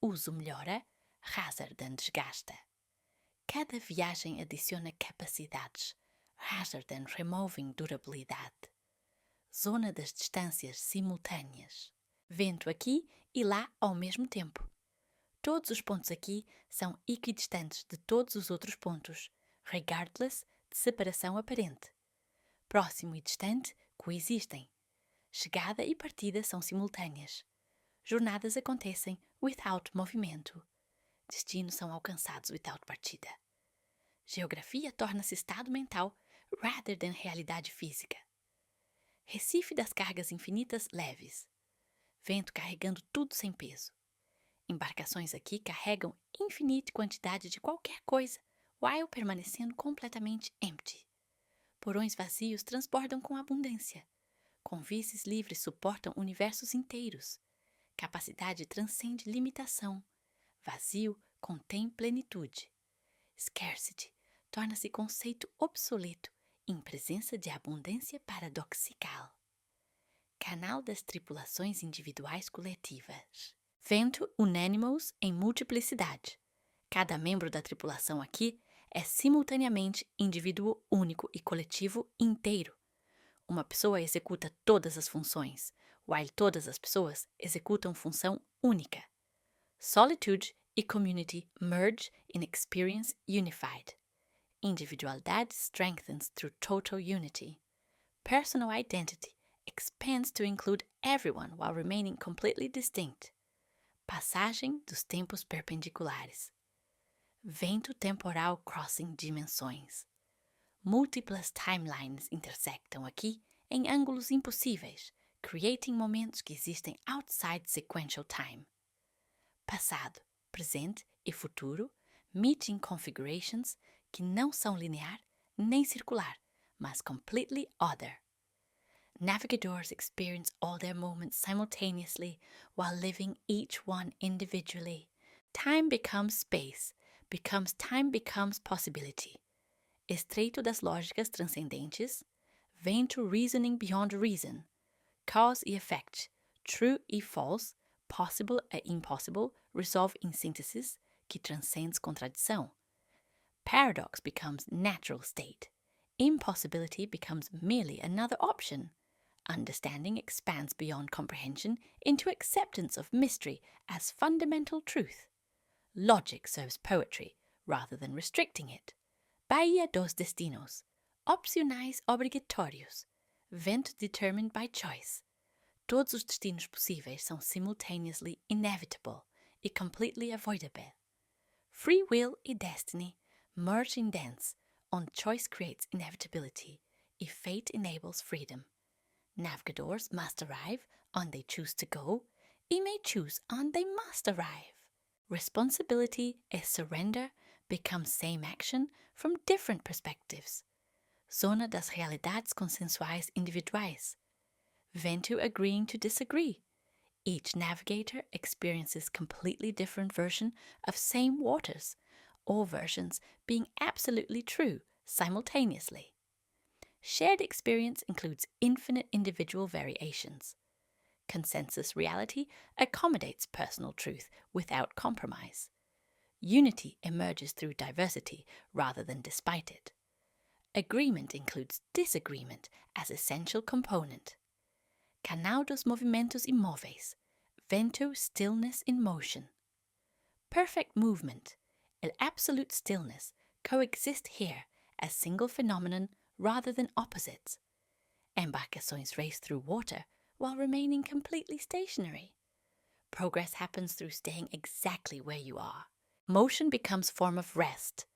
Uso melhora, rather than desgasta. Cada viagem adiciona capacidades, rather than removing durabilidade. Zona das distâncias simultâneas. Vento aqui e lá ao mesmo tempo. Todos os pontos aqui são equidistantes de todos os outros pontos, regardless de separação aparente. Próximo e distante coexistem. Chegada e partida são simultâneas. Jornadas acontecem without movimento. Destinos são alcançados without partida. Geografia torna-se estado mental rather than realidade física. Recife das cargas infinitas leves. Vento carregando tudo sem peso. Embarcações aqui carregam infinita quantidade de qualquer coisa, while permanecendo completamente empty. Porões vazios transbordam com abundância. Convices livres suportam universos inteiros. Capacidade transcende limitação. Vazio contém plenitude. Scarcity torna-se conceito obsoleto em presença de abundância paradoxical. Canal das tripulações individuais coletivas. Vento unânimos em multiplicidade. Cada membro da tripulação aqui é simultaneamente indivíduo único e coletivo inteiro. Uma pessoa executa todas as funções, while todas as pessoas executam função única. Solitude e community merge in experience unified. Individualidade strengthens through total unity. Personal identity expands to include everyone while remaining completely distinct. Passagem dos tempos perpendiculares. Vento temporal crossing dimensões. Múltiplas timelines intersectam aqui em ângulos impossíveis, creating momentos que existem outside sequential time. Passado, presente e futuro meeting configurations que não são linear nem circular, mas completely other. Navigators experience all their moments simultaneously while living each one individually. Time becomes space, becomes possibility. Estreito das lógicas transcendentes, vento reasoning beyond reason. Cause e effect, true e false, possible e impossible resolve in synthesis que transcends contradição. Paradox becomes natural state. Impossibility becomes merely another option. Understanding expands beyond comprehension into acceptance of mystery as fundamental truth. Logic serves poetry rather than restricting it. Baía dos destinos. Opcionais obrigatórios. Vento determined by choice. Todos os destinos possíveis são simultaneously inevitable e completely avoidable. Free will e destiny merge in dance, onde choice creates inevitability e fate enables freedom. Navigators must arrive on they choose to go e may choose on they must arrive. Responsibility e surrender become same action from different perspectives. Zona das realidades consensuais individuais. Vento agreeing to disagree. Each navigator experiences completely different version of same waters, all versions being absolutely true simultaneously. Shared experience includes infinite individual variations. Consensus reality accommodates personal truth without compromise. Unity emerges through diversity rather than despite it. Agreement includes disagreement as essential component. Canal dos movimentos imóveis. Vento, stillness in motion. Perfect movement and absolute stillness coexist here as single phenomenon rather than opposites. Embarcações race through water while remaining completely stationary. Progress happens through staying exactly where you are. Motion becomes form of rest.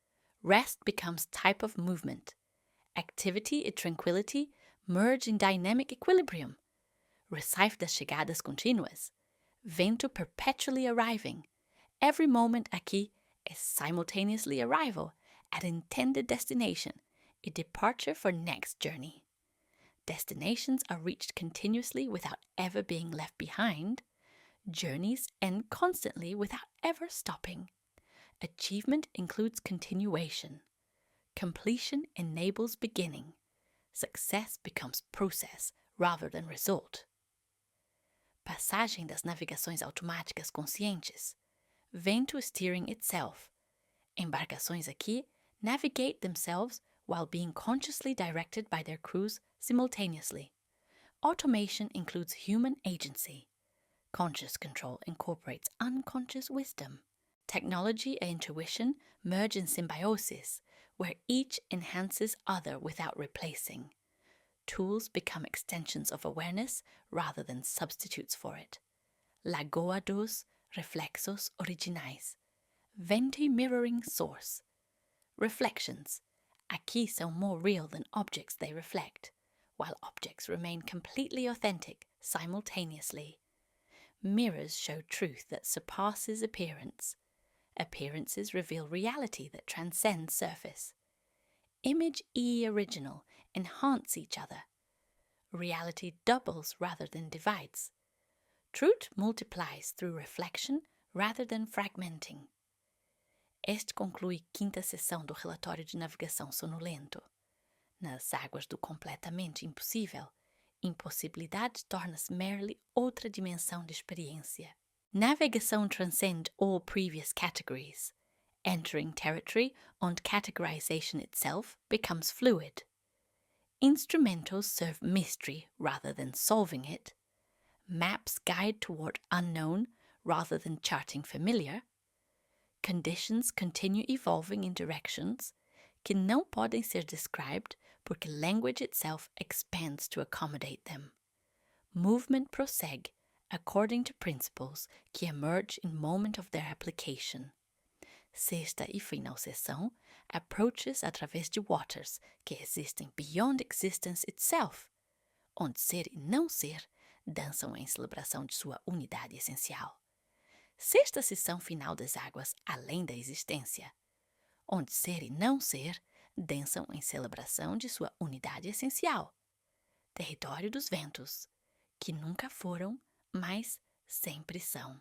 Rest becomes type of movement. Activity and tranquility merge in dynamic equilibrium. Recife das chegadas contínuas. Vento perpetually arriving. Every moment aqui is simultaneously arrival at intended destination, a departure for next journey. Destinations are reached continuously without ever being left behind. Journeys end constantly without ever stopping. Achievement includes continuation. Completion enables beginning. Success becomes process rather than result. Passagem das navegações automáticas conscientes. Vento steering itself. Embarcações aqui navigate themselves while being consciously directed by their crews simultaneously. Automation includes human agency. Conscious control incorporates unconscious wisdom. Technology and intuition merge in symbiosis, where each enhances other without replacing. Tools become extensions of awareness rather than substitutes for it. Lagoa dos reflexos originais. Venti mirroring source. Reflections. Aqui são more real than objects they reflect, while objects remain completely authentic simultaneously. Mirrors show truth that surpasses appearance. Appearances reveal reality that transcends surface. Image e original enhance each other. Reality doubles rather than divides. Truth multiplies through reflection rather than fragmenting. Este conclui quinta sessão do relatório de navegação sonolento. Nas águas do completamente impossível, impossibilidade torna-se merely outra dimensão de experiência. Navegação transcends all previous categories. Entering territory onde categorization itself becomes fluid. Instrumentals serve mystery rather than solving it. Maps guide toward unknown rather than charting familiar. Conditions continue evolving in directions que não podem ser described porque language itself expands to accommodate them. Movement prossegue according to principles que emerge in moment of their application. Sexta e final sessão approaches através de waters que existem beyond existence itself, onde ser e não ser dançam em celebração de sua unidade essencial. Sexta sessão final das águas além da existência, onde ser e não ser dançam em celebração de sua unidade essencial. Território dos ventos, que nunca foram, mas sempre são.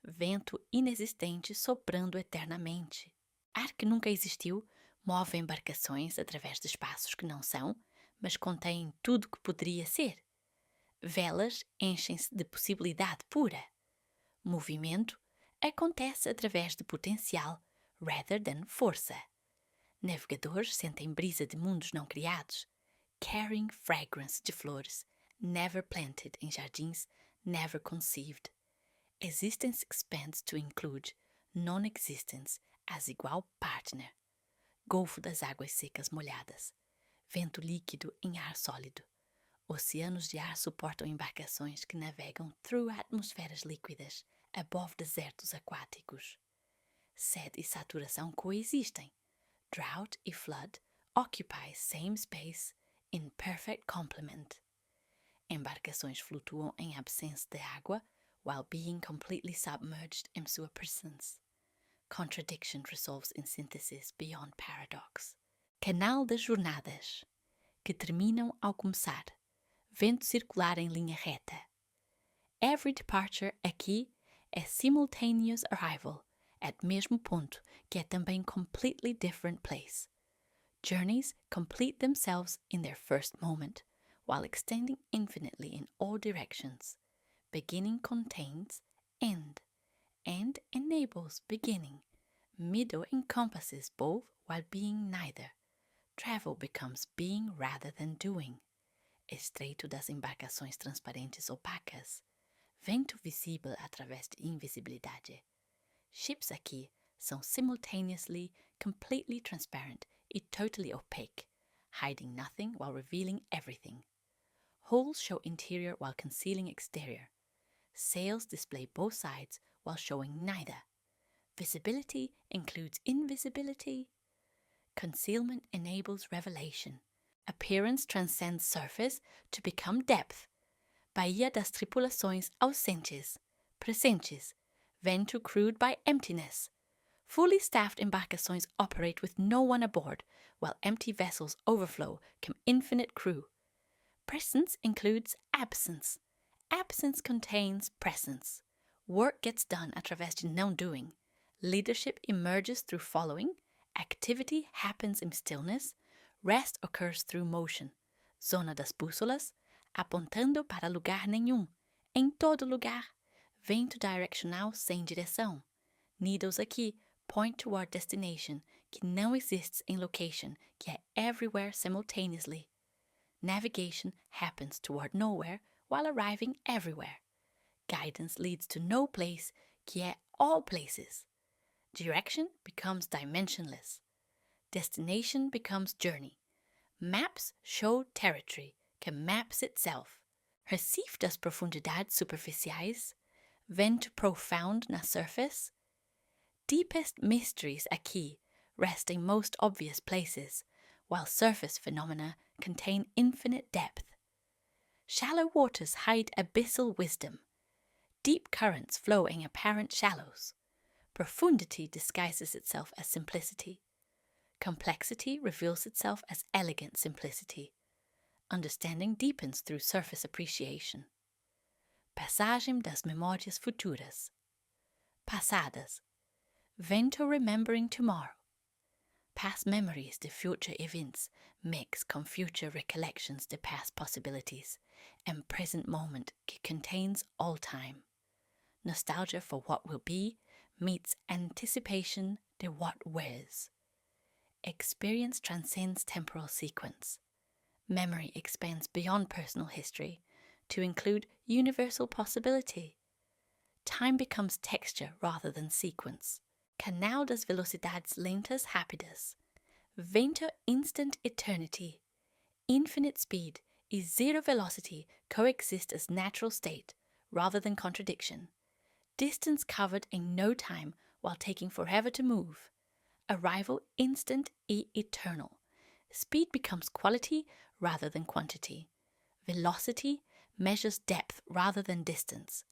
Vento inexistente soprando eternamente. Ar que nunca existiu move embarcações através de espaços que não são, mas contêm tudo que poderia ser. Velas enchem-se de possibilidade pura. Movimento acontece através de potencial rather than força. Navegadores sentem brisa de mundos não criados, carrying fragrance de flores, never planted em jardins, never conceived. Existence expands to include non-existence as igual partner. Golfo das águas secas molhadas. Vento líquido em ar sólido. Oceanos de ar suportam embarcações que navegam through atmosferas líquidas, above desertos aquáticos. Sede e saturação coexistem. Drought e flood occupy same space in perfect complement. Embarcações flutuam em absência de água while being completely submerged in sua presence. Contradiction resolves in synthesis beyond paradox. Canal das jornadas, que terminam ao começar. vento circular em linha reta. Every departure aqui é simultaneous arrival, at mesmo ponto, que é também completely different place. Journeys complete themselves in their first moment, while extending infinitely in all directions. Beginning contains end. End enables beginning. Middle encompasses both while being neither. Travel becomes being rather than doing. Estreito das embarcações transparentes opacas. Vento visível através de invisibilidade. Ships aqui são simultaneously completely transparent e totally opaque, hiding nothing while revealing everything. Holes show interior while concealing exterior. Sails display both sides while showing neither. Visibility includes invisibility. Concealment enables revelation. Appearance transcends surface to become depth. Baía das tripulações ausentes, presentes. Vento crewed by emptiness. Fully staffed embarcações operate with no one aboard, while empty vessels overflow from infinite crew. Presence includes absence. Absence contains presence. Work gets done através de não doing. Leadership emerges through following. Activity happens in stillness. Rest occurs through motion. Zona das bússolas, apontando para lugar nenhum. Em todo lugar. Vento direcional sem direção. Needles aqui point toward destination, que não exists em location, que é everywhere simultaneously. Navigation happens toward nowhere while arriving everywhere. Guidance leads to no place, que é all places. Direction becomes dimensionless. Destination becomes journey. Maps show territory, que maps itself. Recife das profundidades superficiais. Vento profound na surface. Deepest mysteries aqui rest in most obvious places, while surface phenomena contain infinite depth. Shallow waters hide abyssal wisdom. Deep currents flow in apparent shallows. Profundity disguises itself as simplicity. Complexity reveals itself as elegant simplicity. Understanding deepens through surface appreciation. Passagem das memórias futuras. Passadas. Vento remembering tomorrow. Past memories de future events mix com future recollections de past possibilities, and present moment que contains all time. Nostalgia for what will be meets anticipation de what was. Experience transcends temporal sequence. Memory expands beyond personal history to include universal possibility. Time becomes texture rather than sequence. Canal das velocidades lentas rápidas. Vento instant eternity. Infinite speed e zero velocity coexist as natural state rather than contradiction. Distance covered in no time while taking forever to move. Arrival instant e eternal. Speed becomes quality rather than quantity. Velocity measures depth rather than distance.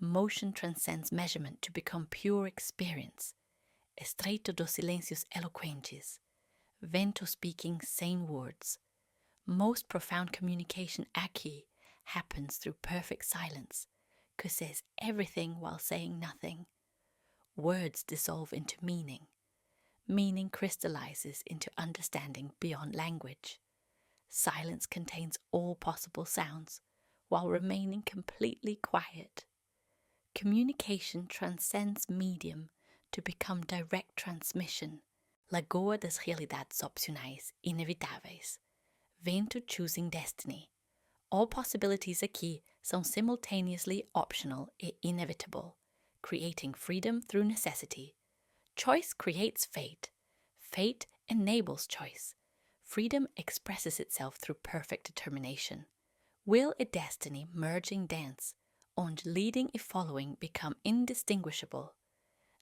Motion transcends measurement to become pure experience. Estreito dos silêncios eloquentes. Vento speaking same words. Most profound communication aqui happens through perfect silence, que says everything while saying nothing. Words dissolve into meaning. Meaning crystallizes into understanding beyond language. Silence contains all possible sounds, while remaining completely quiet. Communication transcends medium to become direct transmission. Lagoa das realidades opcionais inevitáveis. Vento choosing destiny. All possibilities aqui são simultaneously optional e inevitable, creating freedom through necessity. Choice creates fate. Fate enables choice. Freedom expresses itself through perfect determination. Will e destiny merging dance, onde leading e following become indistinguishable.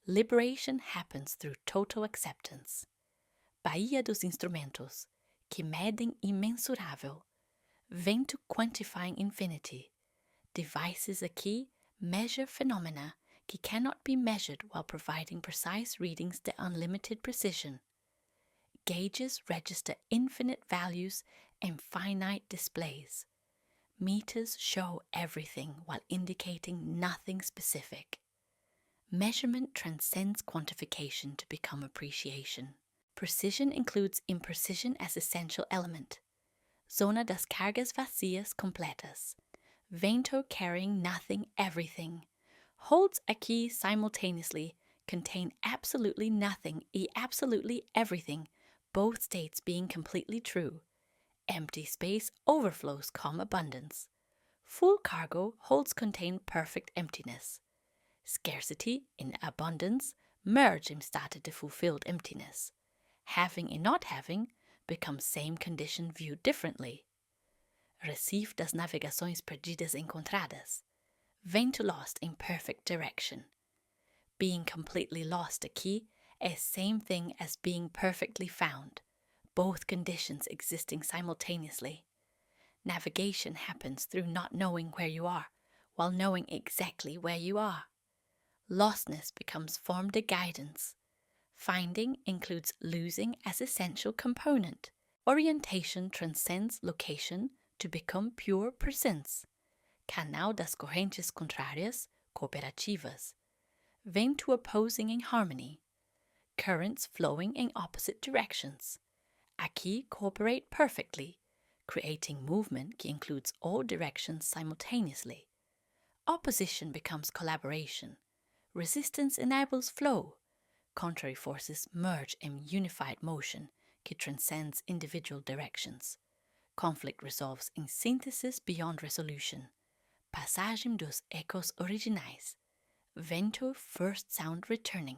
Liberation happens through total acceptance. Baía dos instrumentos, que medem imensurável. Vento quantifying infinity. Devices aqui measure phenomena que cannot be measured while providing precise readings de unlimited precision. Gauges register infinite values and finite displays. Meters show everything while indicating nothing specific. Measurement transcends quantification to become appreciation. Precision includes imprecision as essential element. Zona das cargas vazias completas. Vento carrying nothing, everything. Holds aqui simultaneously contain absolutely nothing e absolutely everything, both states being completely true. Empty space overflows calm abundance. Full cargo holds contain perfect emptiness. Scarcity in abundance merge in status de fulfilled emptiness. Having and not having become same condition viewed differently. Recife das navegações perdidas encontradas. Vento lost in perfect direction. Being completely lost aqui is same thing as being perfectly found, both conditions existing simultaneously. Navigation happens through not knowing where you are, while knowing exactly where you are. Lostness becomes form de guidance. Finding includes losing as essential component. Orientation transcends location to become pure presence. Canal das correntes contrárias, cooperativas. Vento opposing in harmony. Currents flowing in opposite directions. Aqui cooperate perfectly, creating movement that includes all directions simultaneously. Opposition becomes collaboration. Resistance enables flow. Contrary forces merge in unified motion that transcends individual directions. Conflict resolves in synthesis beyond resolution. Passagem dos ecos originais. Vento first sound returning.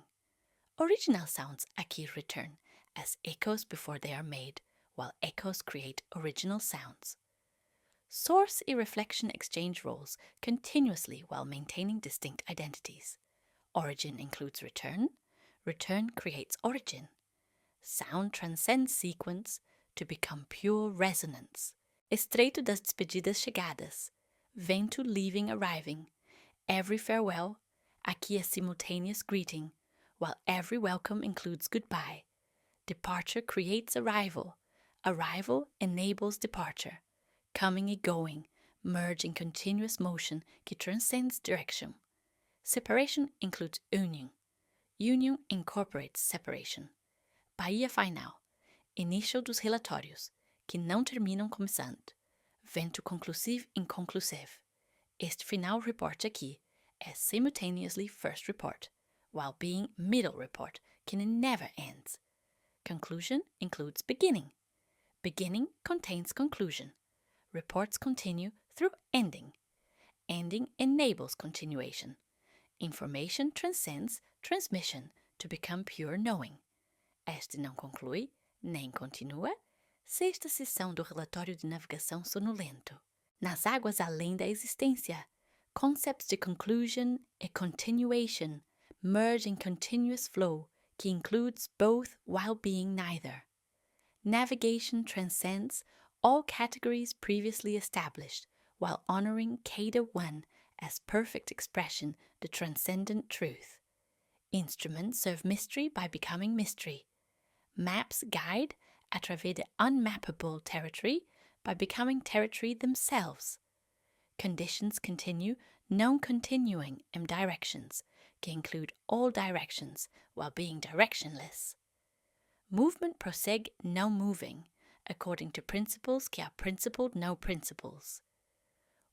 Original sounds aqui return as echoes before they are made, while echoes create original sounds. Source and reflection exchange roles continuously while maintaining distinct identities. Origin includes return. Return creates origin. Sound transcends sequence to become pure resonance. Estreito das despedidas chegadas. Vento leaving arriving. Every farewell, aqui a simultaneous greeting, while every welcome includes goodbye. Departure creates arrival. Arrival enables departure. Coming and going merge in continuous motion that transcends direction. Separation includes union. Union incorporates separation. Bahia final. Início dos relatórios, que não terminam começando. Vento conclusive inconclusive. Este final report aqui é simultaneously first report, while being middle report que never ends. Conclusion includes beginning. Beginning contains conclusion. Reports continue through ending. Ending enables continuation. Information transcends transmission to become pure knowing. Este não conclui, nem continua. Sexta sessão do relatório de navegação sonolento. Nas águas além da existência, concepts de conclusion e continuation merge in continuous flow que includes both while being neither. Navigation transcends all categories previously established while honoring cada one as perfect expression the transcendent truth. Instruments serve mystery by becoming mystery. Maps guide através de unmappable territory by becoming territory themselves. Conditions continue non-continuing in directions que include all directions while being directionless. Movement prossegue não moving according to principles que are principled no principles.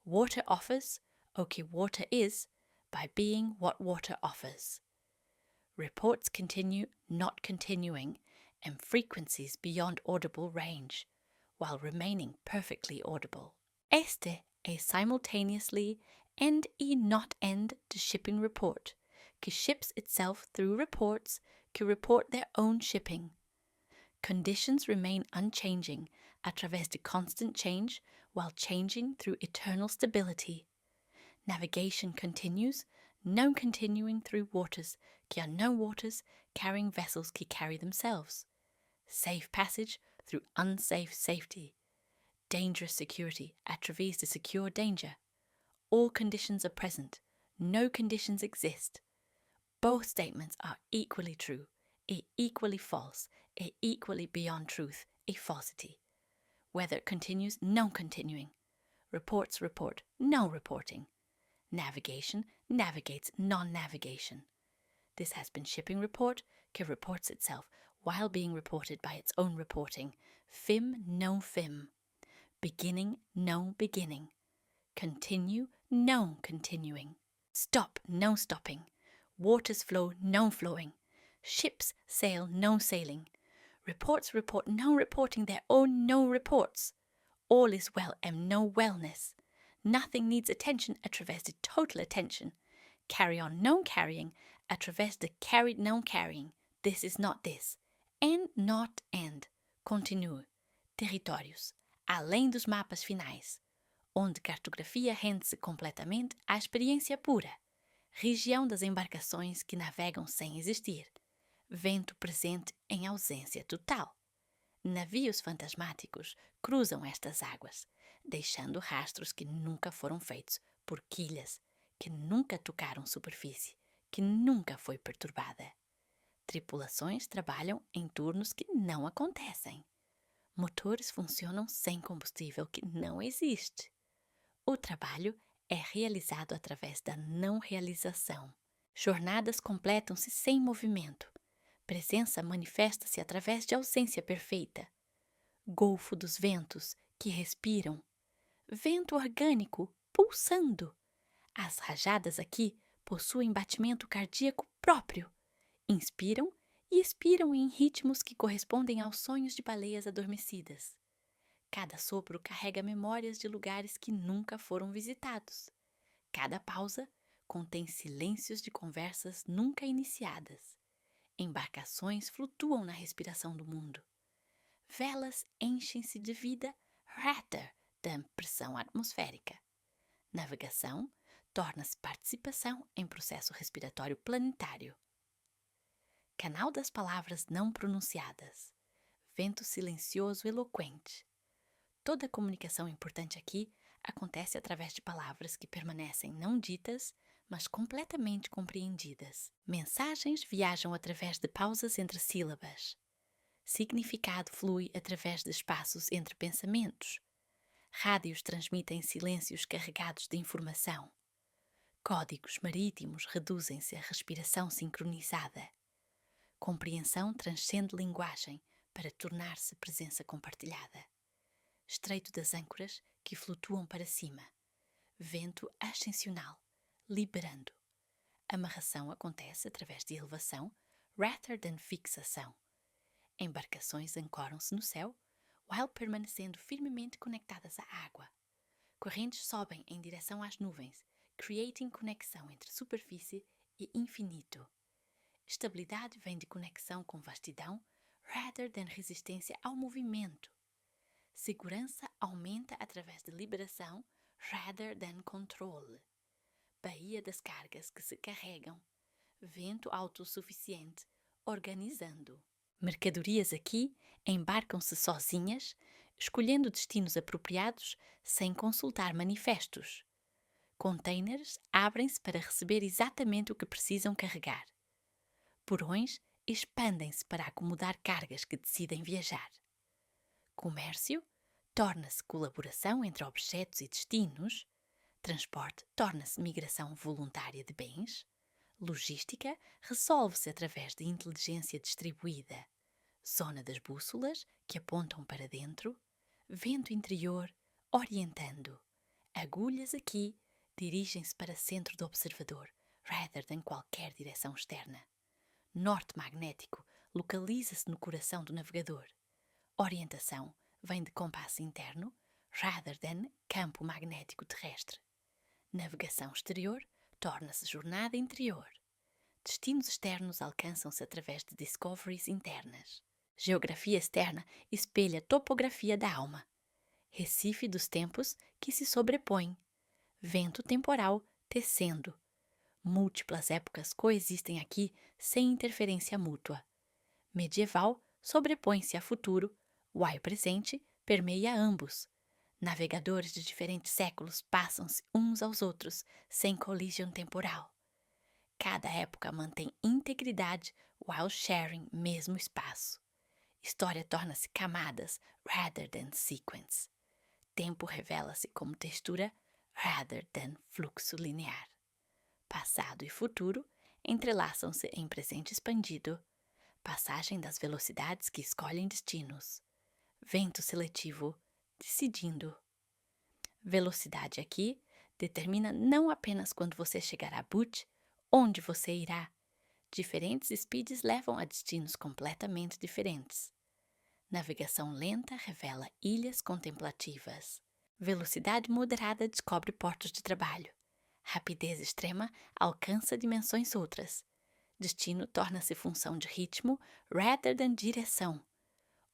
Water offers o que water is by being what water offers. Reports continue not continuing in frequencies beyond audible range, while remaining perfectly audible. Este is simultaneously end e not end to shipping report, que ships itself through reports que report their own shipping. Conditions remain unchanging através de constant change while changing through eternal stability. Navigation continues, no continuing through waters que are no waters carrying vessels que carry themselves. Safe passage through unsafe safety. Dangerous security através de secure danger. All conditions are present, no conditions exist. Both statements are equally true, e equally false, e equally beyond truth, e falsity. Whether it continues non-continuing, Reports report no reporting. Navigation navigates non-navigation. This has been shipping report, que reports itself while being reported by its own reporting. Fim no fim. Beginning no beginning. Continue no continuing. Stop no stopping. Waters flow no flowing. Ships sail no sailing. Reports report no reporting their own no reports. All is well and no wellness. Nothing needs attention através de total attention. Carry on no carrying através de carried no carrying. This is not this. And not and. Continue. Territórios. Além dos mapas finais. Onde cartografia rende-se completamente à experiência pura. Região das embarcações que navegam sem existir. Vento presente em ausência total. Navios fantasmáticos cruzam estas águas, deixando rastros que nunca foram feitos por quilhas, que nunca tocaram superfície, que nunca foi perturbada. Tripulações trabalham em turnos que não acontecem. Motores funcionam sem combustível que não existe. O trabalho é realizado através da não realização. Jornadas completam-se sem movimento. Presença manifesta-se através de ausência perfeita. Golfo dos ventos que respiram. Vento orgânico pulsando. As rajadas aqui possuem batimento cardíaco próprio. Inspiram e expiram em ritmos que correspondem aos sonhos de baleias adormecidas. Cada sopro carrega memórias de lugares que nunca foram visitados. Cada pausa contém silêncios de conversas nunca iniciadas. Embarcações flutuam na respiração do mundo. Velas enchem-se de vida rather da pressão atmosférica. Navegação torna-se participação em processo respiratório planetário. Canal das palavras não pronunciadas. Vento silencioso eloquente. Toda comunicação importante aqui acontece através de palavras que permanecem não ditas, mas completamente compreendidas. Mensagens viajam através de pausas entre sílabas. Significado flui através de espaços entre pensamentos. Rádios transmitem silêncios carregados de informação. Códigos marítimos reduzem-se à respiração sincronizada. Compreensão transcende linguagem para tornar-se presença compartilhada. Estreito das âncoras que flutuam para cima. Vento ascensional, liberando. Amarração acontece através de elevação, rather than fixação. Embarcações ancoram-se no céu, while permanecendo firmemente conectadas à água. Correntes sobem em direção às nuvens, creating conexão entre superfície e infinito. Estabilidade vem de conexão com vastidão, rather than resistência ao movimento. Segurança aumenta através de liberação, rather than controle. Baía das cargas que se carregam. Vento autossuficiente, organizando. Mercadorias aqui embarcam-se sozinhas, escolhendo destinos apropriados sem consultar manifestos. Containers abrem-se para receber exatamente o que precisam carregar. Porões expandem-se para acomodar cargas que decidem viajar. Comércio torna-se colaboração entre objetos e destinos. Transporte torna-se migração voluntária de bens. Logística resolve-se através de inteligência distribuída. Zona das bússolas que apontam para dentro. Vento interior orientando. Agulhas aqui dirigem-se para centro do observador, rather than qualquer direção externa. Norte magnético localiza-se no coração do navegador. Orientação vem de compasso interno, rather than campo magnético terrestre. Navegação exterior torna-se jornada interior. Destinos externos alcançam-se através de discoveries internas. Geografia externa espelha topografia da alma. Recife dos tempos que se sobrepõe. Vento temporal tecendo. Múltiplas épocas coexistem aqui sem interferência mútua. Medieval sobrepõe-se a futuro, while presente permeia ambos. Navegadores de diferentes séculos passam-se uns aos outros sem collision temporal. Cada época mantém integridade while sharing mesmo espaço. História torna-se camadas rather than sequence. tempo revela-se como textura rather than fluxo linear. Passado e futuro entrelaçam-se em presente expandido, passagem das velocidades que escolhem destinos, vento seletivo decidindo. Velocidade aqui determina não apenas quando você chegará a Butte, onde você irá. Diferentes speeds levam a destinos completamente diferentes. Navegação lenta revela ilhas contemplativas. Velocidade moderada descobre portos de trabalho. Rapidez extrema alcança dimensões outras. Destino torna-se função de ritmo rather than direção.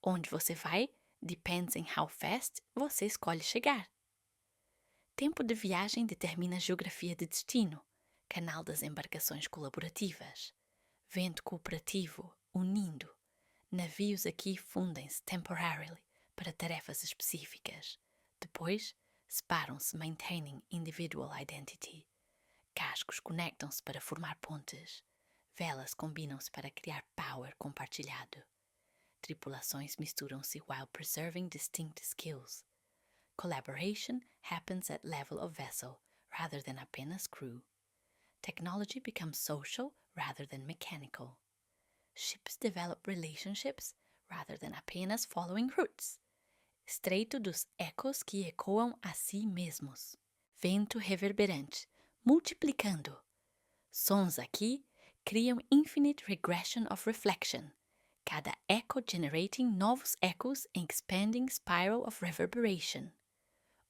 Onde você vai depends em how fast você escolhe chegar. Tempo de viagem determina a geografia de destino, canal das embarcações colaborativas. Vento cooperativo, unindo. Navios aqui fundem-se temporarily para tarefas específicas. Depois, separam-se maintaining individual identity. Cascos conectam-se para formar pontes. Velas combinam-se para criar power compartilhado. Tripulações misturam-se while preserving distinct skills. Collaboration happens at level of vessel rather than apenas crew. Technology becomes social rather than mechanical. Ships develop relationships rather than apenas following routes. Estreito dos ecos que ecoam a si mesmos. Vento reverberante, multiplicando. Sons aqui criam infinite regression of reflection, cada echo generating novos ecos em expanding spiral of reverberation.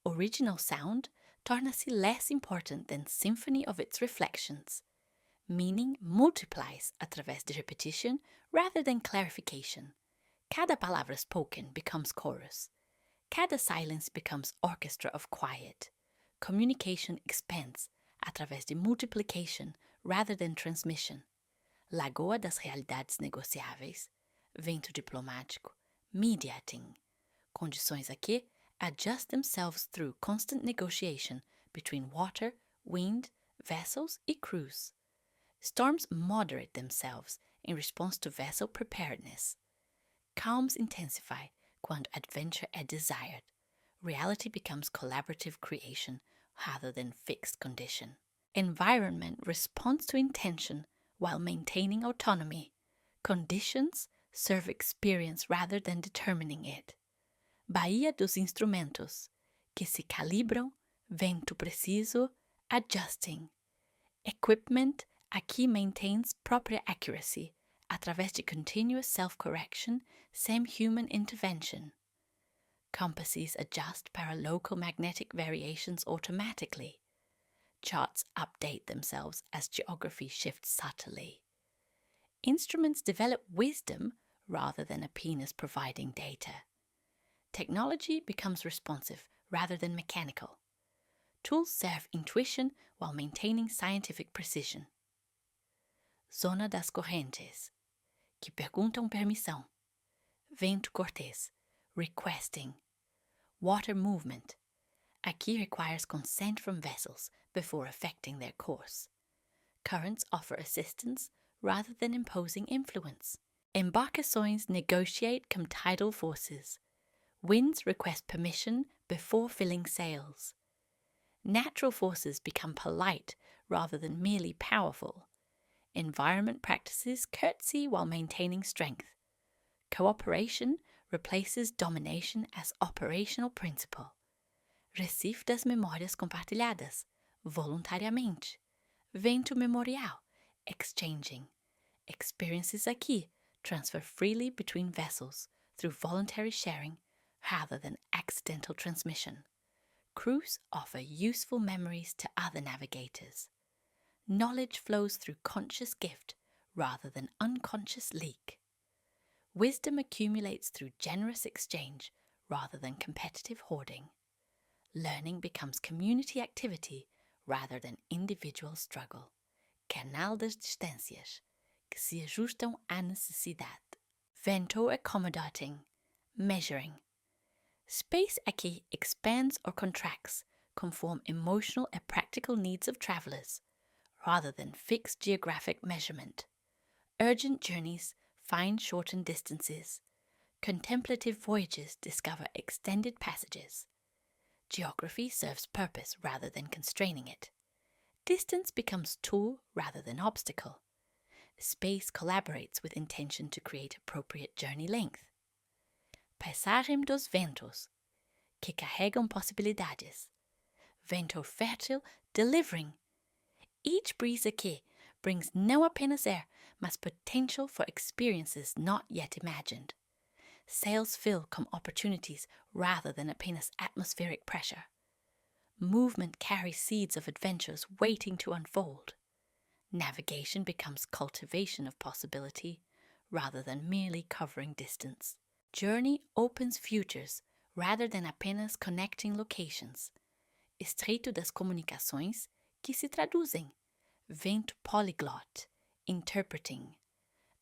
Original sound torna-se less important than symphony of its reflections. Meaning multiplies através de repetition rather than clarification. Cada palavra spoken becomes chorus. Cada silence becomes orchestra of quiet. Communication expands através de multiplication rather than transmission. Lagoa das realidades negociáveis. Vento diplomático. Mediating. Condições aqui adjust themselves through constant negotiation between water, wind, vessels e crews. Storms moderate themselves in response to vessel preparedness. Calms intensify quando adventure é desired. Reality becomes collaborative creation rather than fixed condition. Environment responds to intention while maintaining autonomy. Conditions serve experience rather than determining it. Baía dos instrumentos, que se calibram, vento preciso, adjusting. Equipment aqui maintains própria accuracy, através de continuous self-correction sem human intervention. Compasses adjust para local magnetic variations automatically. Charts update themselves as geography shifts subtly. Instruments develop wisdom rather than a penis providing data. Technology becomes responsive rather than mechanical. Tools serve intuition while maintaining scientific precision. Zona das correntes, que perguntam permissão. Vento cortês, requesting. Water movement, aqui requires consent from vessels before affecting their course. Currents offer assistance rather than imposing influence. Embarcações negotiate com tidal forces. Winds request permission before filling sails. Natural forces become polite rather than merely powerful. Environment practices curtsy while maintaining strength. Cooperation replaces domination as operational principle. Recife das memórias compartilhadas, voluntariamente. Vento memorial, exchanging. Experiences aqui transfer freely between vessels through voluntary sharing rather than accidental transmission. Crews offer useful memories to other navigators. Knowledge flows through conscious gift rather than unconscious leak. Wisdom accumulates through generous exchange rather than competitive hoarding. Learning becomes community activity rather than individual struggle. Canal das distâncias, que se ajustam à necessidade. Vento accommodating, measuring. Space aqui expands or contracts conform emotional and practical needs of travelers, rather than fixed geographic measurement. Urgent journeys find shortened distances. Contemplative voyages discover extended passages. Geography serves purpose rather than constraining it. Distance becomes tool rather than obstacle. Space collaborates with intention to create appropriate journey length. Paisagem dos ventos, que carregam possibilidades. Vento fértil delivering. Each breeze aqui brings não apenas air, mas potential for experiences not yet imagined. Sails fill come opportunities rather than apenas atmospheric pressure. Movement carries seeds of adventures waiting to unfold. Navigation becomes cultivation of possibility rather than merely covering distance. Journey opens futures rather than apenas connecting locations. Estreito das comunicações que se traduzem. Vento polyglot, interpreting.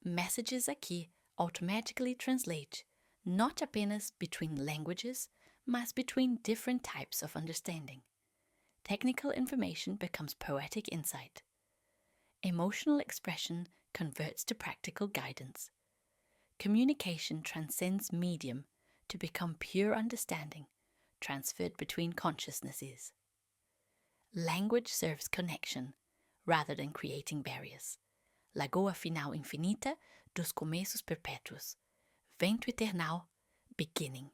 Messages aqui automatically translate, not apenas between languages, mas between different types of understanding. Technical information becomes poetic insight. Emotional expression converts to practical guidance. Communication transcends medium to become pure understanding, transferred between consciousnesses. Language serves connection, rather than creating barriers. Lagoa final infinita dos começos perpétuos. Vento eternal, beginning.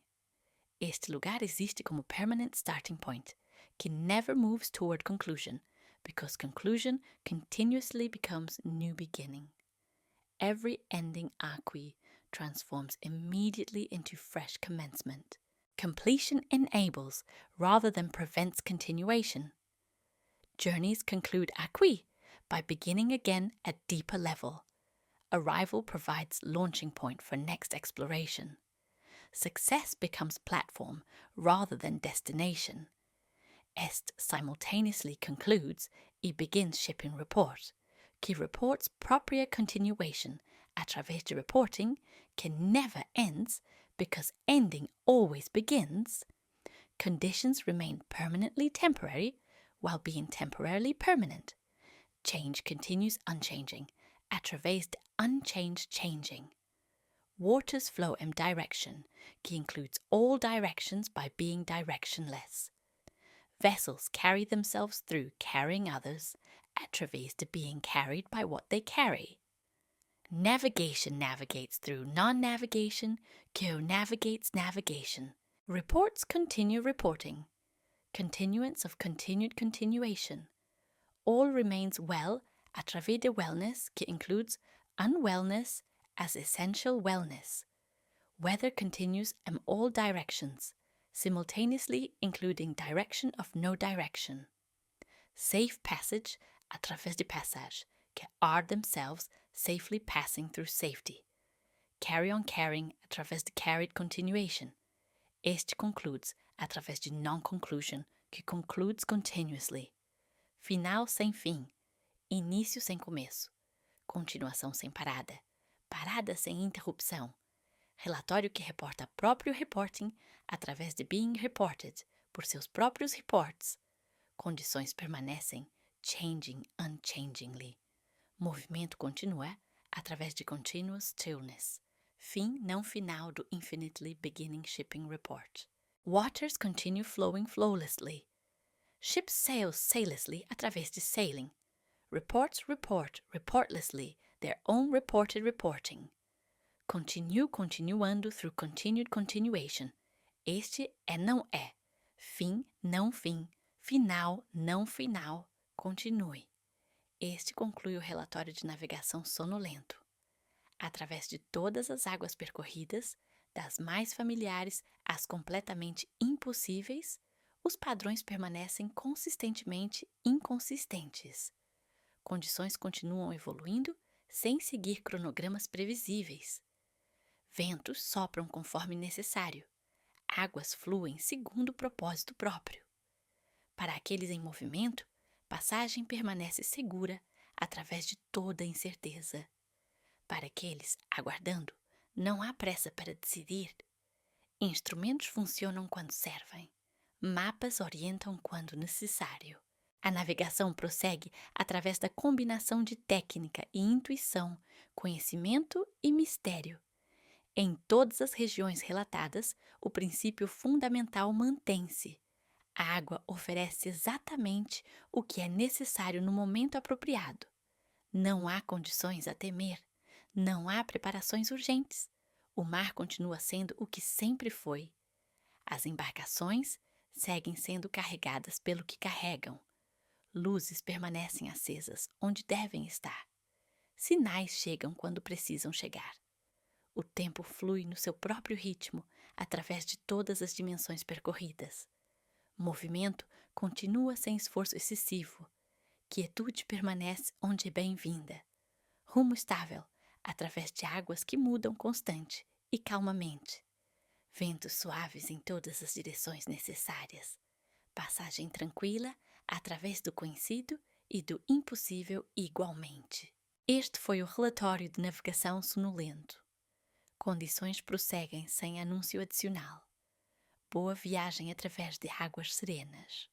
Este lugar existe como permanent starting point, que never moves toward conclusion, because conclusion continuously becomes new beginning. Every ending aqui transforms immediately into fresh commencement. Completion enables rather than prevents continuation. Journeys conclude aqui by beginning again at deeper level. Arrival provides launching point for next exploration. Success becomes platform rather than destination. Est simultaneously concludes e begins shipping report, que reports propria continuation através de reporting que never ends because ending always begins. Conditions remain permanently temporary while being temporarily permanent. Change continues unchanging, através de unchanged changing. Waters flow in direction, que includes all directions by being directionless. Vessels carry themselves through carrying others, através de being carried by what they carry. Navigation navigates through non-navigation, que navigates navigation. Reports continue reporting. Continuance of continued continuation. All remains well através de wellness, que includes unwellness as essential wellness. Weather continues in all directions, simultaneously including direction of no direction. Safe passage através de passage, que are themselves safely passing through safety. Carry on carrying através de carried continuation. Este concludes através de non-conclusion, que concludes continuously. Final sem fim, início sem começo, continuação sem parada, parada sem interrupção, relatório que reporta próprio reporting através de being reported por seus próprios reports. Condições permanecem, changing unchangingly. Movimento continua através de continuous stillness. Fim não final do infinitely beginning shipping report. Waters continue flowing flowlessly. Ships sail saillessly através de sailing. Reports report reportlessly their own reported reporting. Continue continuando through continued continuation. Este é não é. Fim não fim. Final não final. Continue. Este conclui o relatório de navegação sonolento. Através de todas as águas percorridas, das mais familiares às completamente impossíveis, os padrões permanecem consistentemente inconsistentes. Condições continuam evoluindo sem seguir cronogramas previsíveis. Ventos sopram conforme necessário. Águas fluem segundo o propósito próprio. Para aqueles em movimento, passagem permanece segura através de toda incerteza. Para aqueles aguardando, não há pressa para decidir. Instrumentos funcionam quando servem. Mapas orientam quando necessário. A navegação prossegue através da combinação de técnica e intuição, conhecimento e mistério. Em todas as regiões relatadas, o princípio fundamental mantém-se. A água oferece exatamente o que é necessário no momento apropriado. Não há condições a temer, não há preparações urgentes. O mar continua sendo o que sempre foi. As embarcações seguem sendo carregadas pelo que carregam. Luzes permanecem acesas onde devem estar. Sinais chegam quando precisam chegar. O tempo flui no seu próprio ritmo, através de todas as dimensões percorridas. Movimento continua sem esforço excessivo. Quietude permanece onde é bem-vinda. Rumo estável, através de águas que mudam constante e calmamente. Ventos suaves em todas as direções necessárias. Passagem tranquila através do conhecido e do impossível igualmente. Este foi o relatório de navegação sonolento. Condições prosseguem sem anúncio adicional. Boa viagem através de águas serenas.